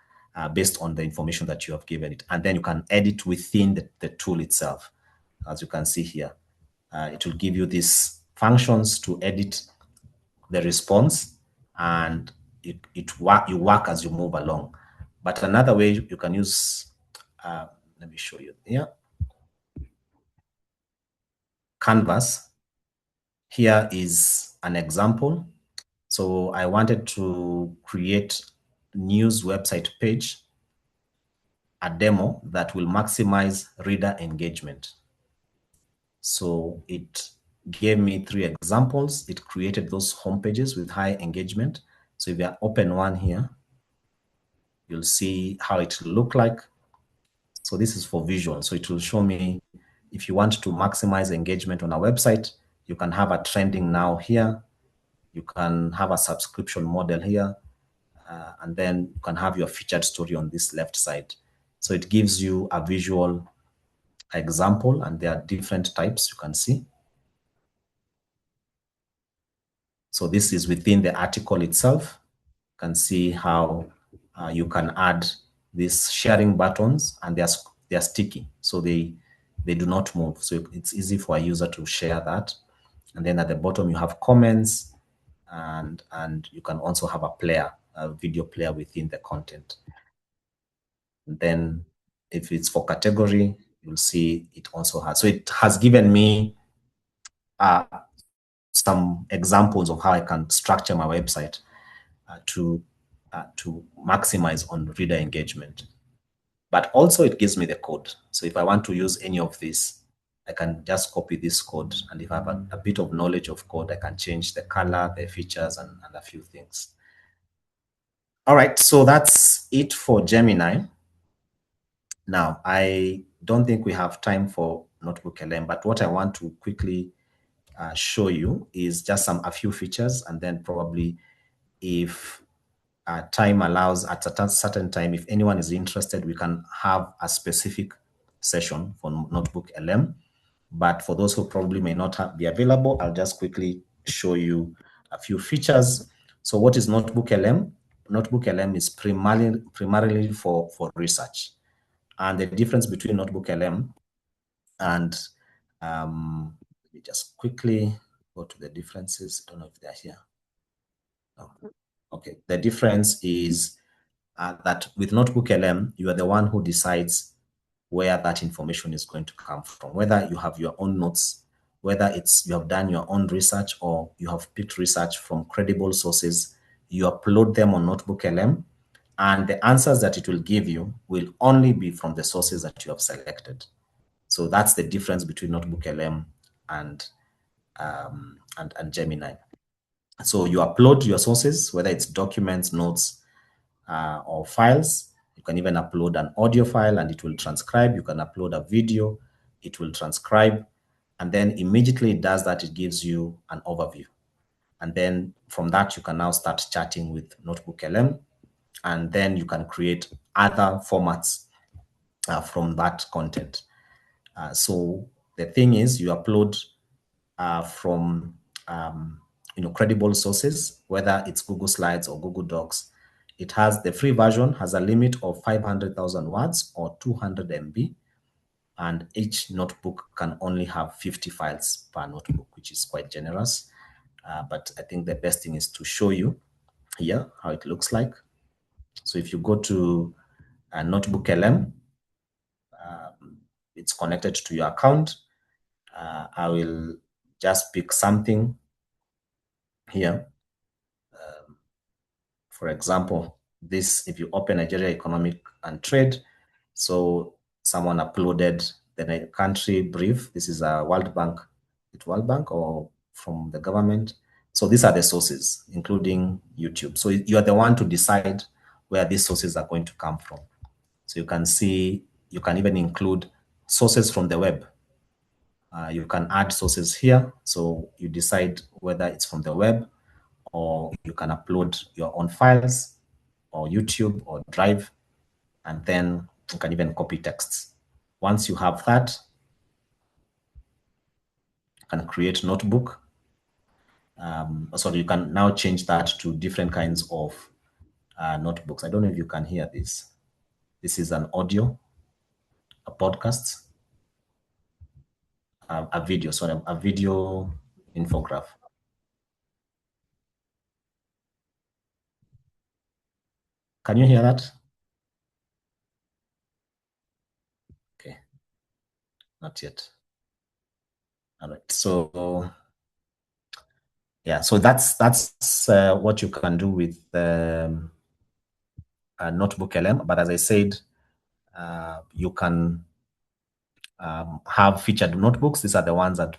based on the information that you have given it. And then you can edit within the tool itself. As you can see here, it will give you these functions to edit the response, and you work as you move along. But another way you can use, let me show you here. Canvas. Here is an example. So I wanted to create a news website page, a demo that will maximize reader engagement. So it gave me 3 examples. It created those home pages with high engagement. So if I open one here, you'll see how it will look like. So this is for visual. So it will show me, if you want to maximize engagement on a website, you can have a trending now here. You can have a subscription model here, and then you can have your featured story on this left side. So it gives you a visual example, and there are different types you can see. So this is within the article itself. You can see how you can add these sharing buttons, and they're sticky, so they do not move. So it's easy for a user to share that. And then at the bottom you have comments, and you can also have a video player within the content. And then if it's for category, you'll see it also has. So it has given me some examples of how I can structure my website to maximize on reader engagement. but also it gives me the code. So if I want to use any of this, I can just copy this code. And if I have a bit of knowledge of code, I can change the color, the features, and a few things. All right, so that's it for Gemini. Now, I don't think we have time for Notebook LM, but what I want to quickly show you is just a few features, and then probably if time allows at a certain time, if anyone is interested, we can have a specific session for Notebook LM. But for those who probably may not be available, I'll just quickly show you a few features. So what is Notebook LM? Notebook LM is primarily for research. And the difference between Notebook LM and let me just quickly go to the differences. I don't know if they're here. No. Okay, the difference is that with Notebook LM, you are the one who decides where that information is going to come from, whether you have your own notes, whether it's you have done your own research or you have picked research from credible sources, you upload them on Notebook LM, and the answers that it will give you will only be from the sources that you have selected. So that's the difference between Notebook LM and Gemini. So you upload your sources, whether it's documents, notes, or files. You can even upload an audio file and it will transcribe. You can upload a video, it will transcribe. And then immediately it does that, it gives you an overview. And then from that, you can now start chatting with Notebook LM. And then you can create other formats from that content. So the thing is, you upload from credible sources, whether it's Google Slides or Google Docs. It has the free version has a limit of 500,000 words or 200 MB, and each notebook can only have 50 files per notebook, which is quite generous. But I think the best thing is to show you here how it looks like. So if you go to Notebook LM, it's connected to your account. I will just pick something here. For example, this, if you open Nigeria Economic and Trade, so someone uploaded the country brief. This is a World Bank, or from the government. So these are the sources, including YouTube. So you are the one to decide where these sources are going to come from. So you can see, you can even include sources from the web. You can add sources here. So you decide whether it's from the web, or you can upload your own files or YouTube or Drive, and then you can even copy texts. Once you have that, you can create notebook. So you can now change that to different kinds of notebooks. I don't know if you can hear this. This is an audio, a podcast, a video, sorry, a video infograph. Can you hear that? Okay, not yet. All right, so yeah, so that's what you can do with Notebook LM. But as I said, you can have featured notebooks. These are the ones that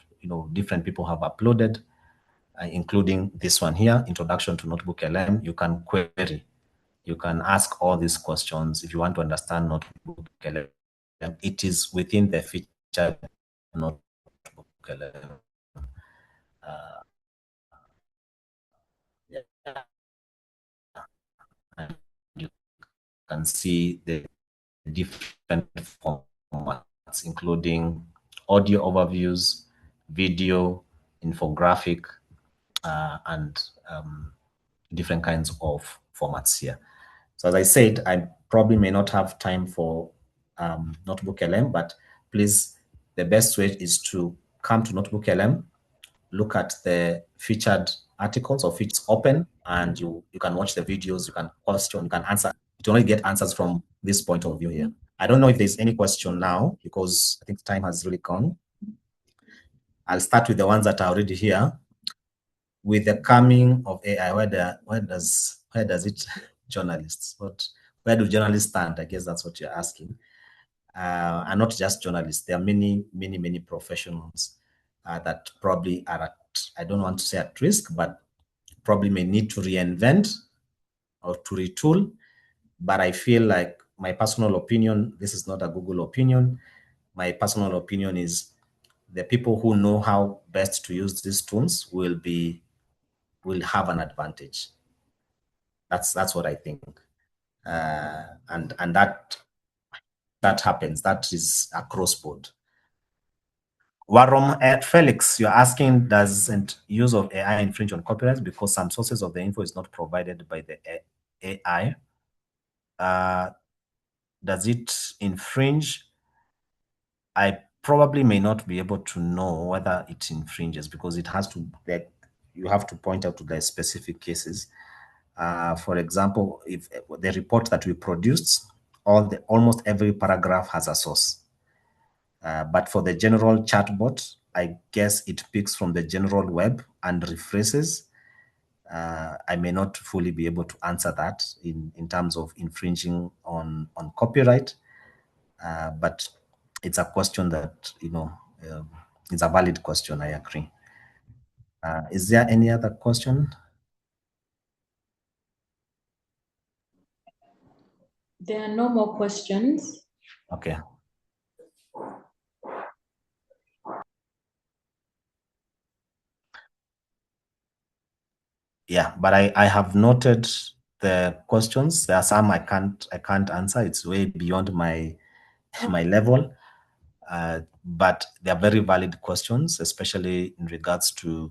different people have uploaded, including this one here, Introduction to Notebook LM. You can query. You can ask all these questions if you want to understand Notebook LM. It is within the featured Notebook LM. Yeah. And you can see the different formats, including audio overviews, video, infographic, and different kinds of formats here. So as I said, I probably may not have time for Notebook LM, but please, the best way is to come to Notebook LM, look at the featured articles, or if it's open, and you can watch the videos, you can question, you can answer. You only get answers from this point of view here. I don't know if there's any question now, because I think time has really gone. I'll start with the ones that are already here. With the coming of AI, where does it, journalists, what where do journalists stand? I guess that's what you're asking. And not just journalists. There are many professionals that probably are at, I don't want to say at risk, but probably may need to reinvent or to retool. But I feel like my personal opinion, this is not a Google opinion. My personal opinion is the people who know how best to use these tools will have an advantage. That's what I think. And that happens. That is across board. Warom Felix, you're asking, doesn't use of AI infringe on copyright because some sources of the info is not provided by the AI? Does it infringe? I probably may not be able to know whether it infringes because it has to, you have to point out to the specific cases. For example, if the report that we produced, almost every paragraph has a source. But for the general chatbot, I guess it picks from the general web and rephrases. I may not fully be able to answer that in terms of infringing on copyright, but it's a question that, it's a valid question, I agree. Is there any other question? There are no more questions. Okay. Yeah, but I have noted the questions. There are some I can't answer. It's way beyond my level. But they are very valid questions, especially in regards to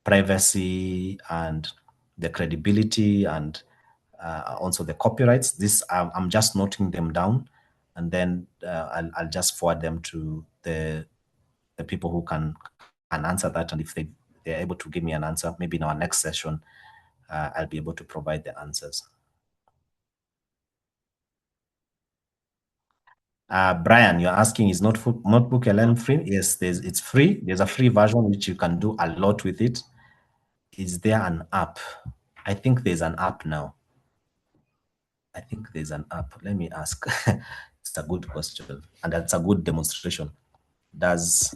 privacy and the credibility and also the copyrights. This I'm just noting them down, and then I'll just forward them to the people who can answer that. And if they're able to give me an answer, maybe in our next session, I'll be able to provide the answers. Brian, you're asking, is Notebook LM free? Yes, it's free. There's a free version which you can do a lot with it. Is there an app? I think there's an app now. I think there's an app. Let me ask. It's a good question, and that's a good demonstration. Does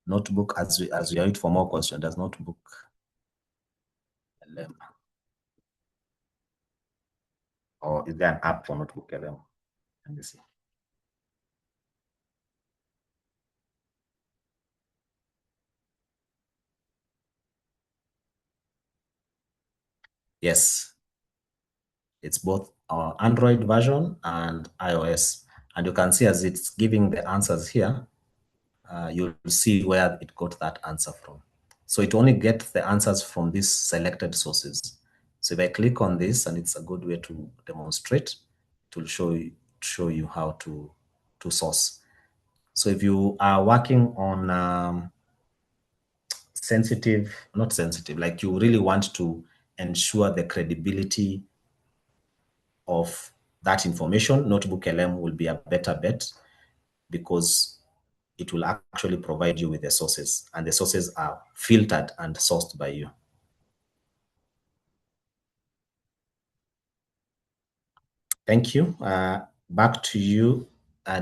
Notebook, as we wait for more questions, does Notebook LM, or is there an app for Notebook LM? Let me see. Yes, it's both Android version and iOS. And you can see as it's giving the answers here, you'll see where it got that answer from. So it only gets the answers from these selected sources. So if I click on this, and it's a good way to demonstrate, it will show you how to source. So if you are working on not sensitive, like you really want to ensure the credibility of that information, Notebook LM will be a better bet because it will actually provide you with the sources, and the sources are filtered and sourced by you. Thank you. Back to you,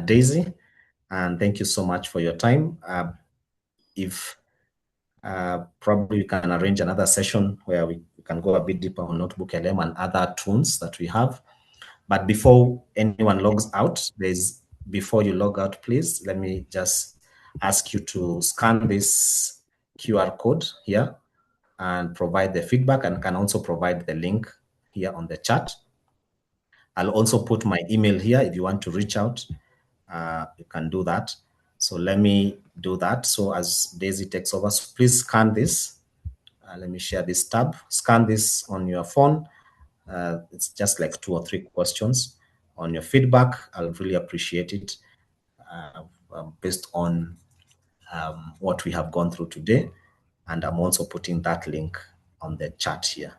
Daisy, and thank you so much for your time. If probably we can arrange another session where we can go a bit deeper on Notebook LM and other tools that we have. But before anyone logs out, before you log out, please, let me just ask you to scan this QR code here and provide the feedback, and can also provide the link here on the chat. I'll also put my email here. If you want to reach out, you can do that. So let me do that. So as Daisy takes over, so please scan this. Let me share this tab. Scan this on your phone. It's just like 2 or 3 questions on your feedback. I'll really appreciate it based on what we have gone through today. And I'm also putting that link on the chat here.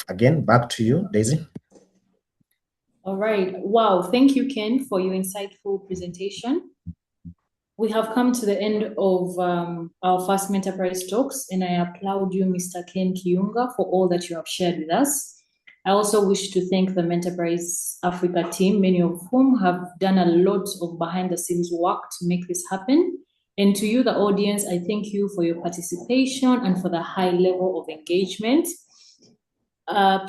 Again, back to you, Daisy. All right. Wow. Thank you, Ken, for your insightful presentation. We have come to the end of our first Menterprise Talks, and I applaud you, Mr. Ken Kiunga, for all that you have shared with us. I also wish to thank the Menterprise Africa team, many of whom have done a lot of behind the scenes work to make this happen. And to you, the audience, I thank you for your participation and for the high level of engagement.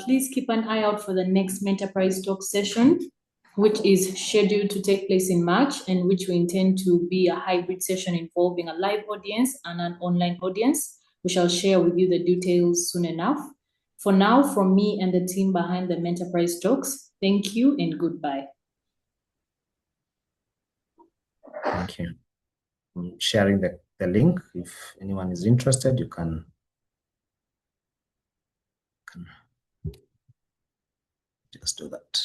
Please keep an eye out for the next Menterprise Talk session, which is scheduled to take place in March, and which we intend to be a hybrid session involving a live audience and an online audience. We shall share with you the details soon enough. For now, from me and the team behind the Menterprise Talks, thank you and goodbye. Thank you. I'm sharing the link. If anyone is interested, you can just do that.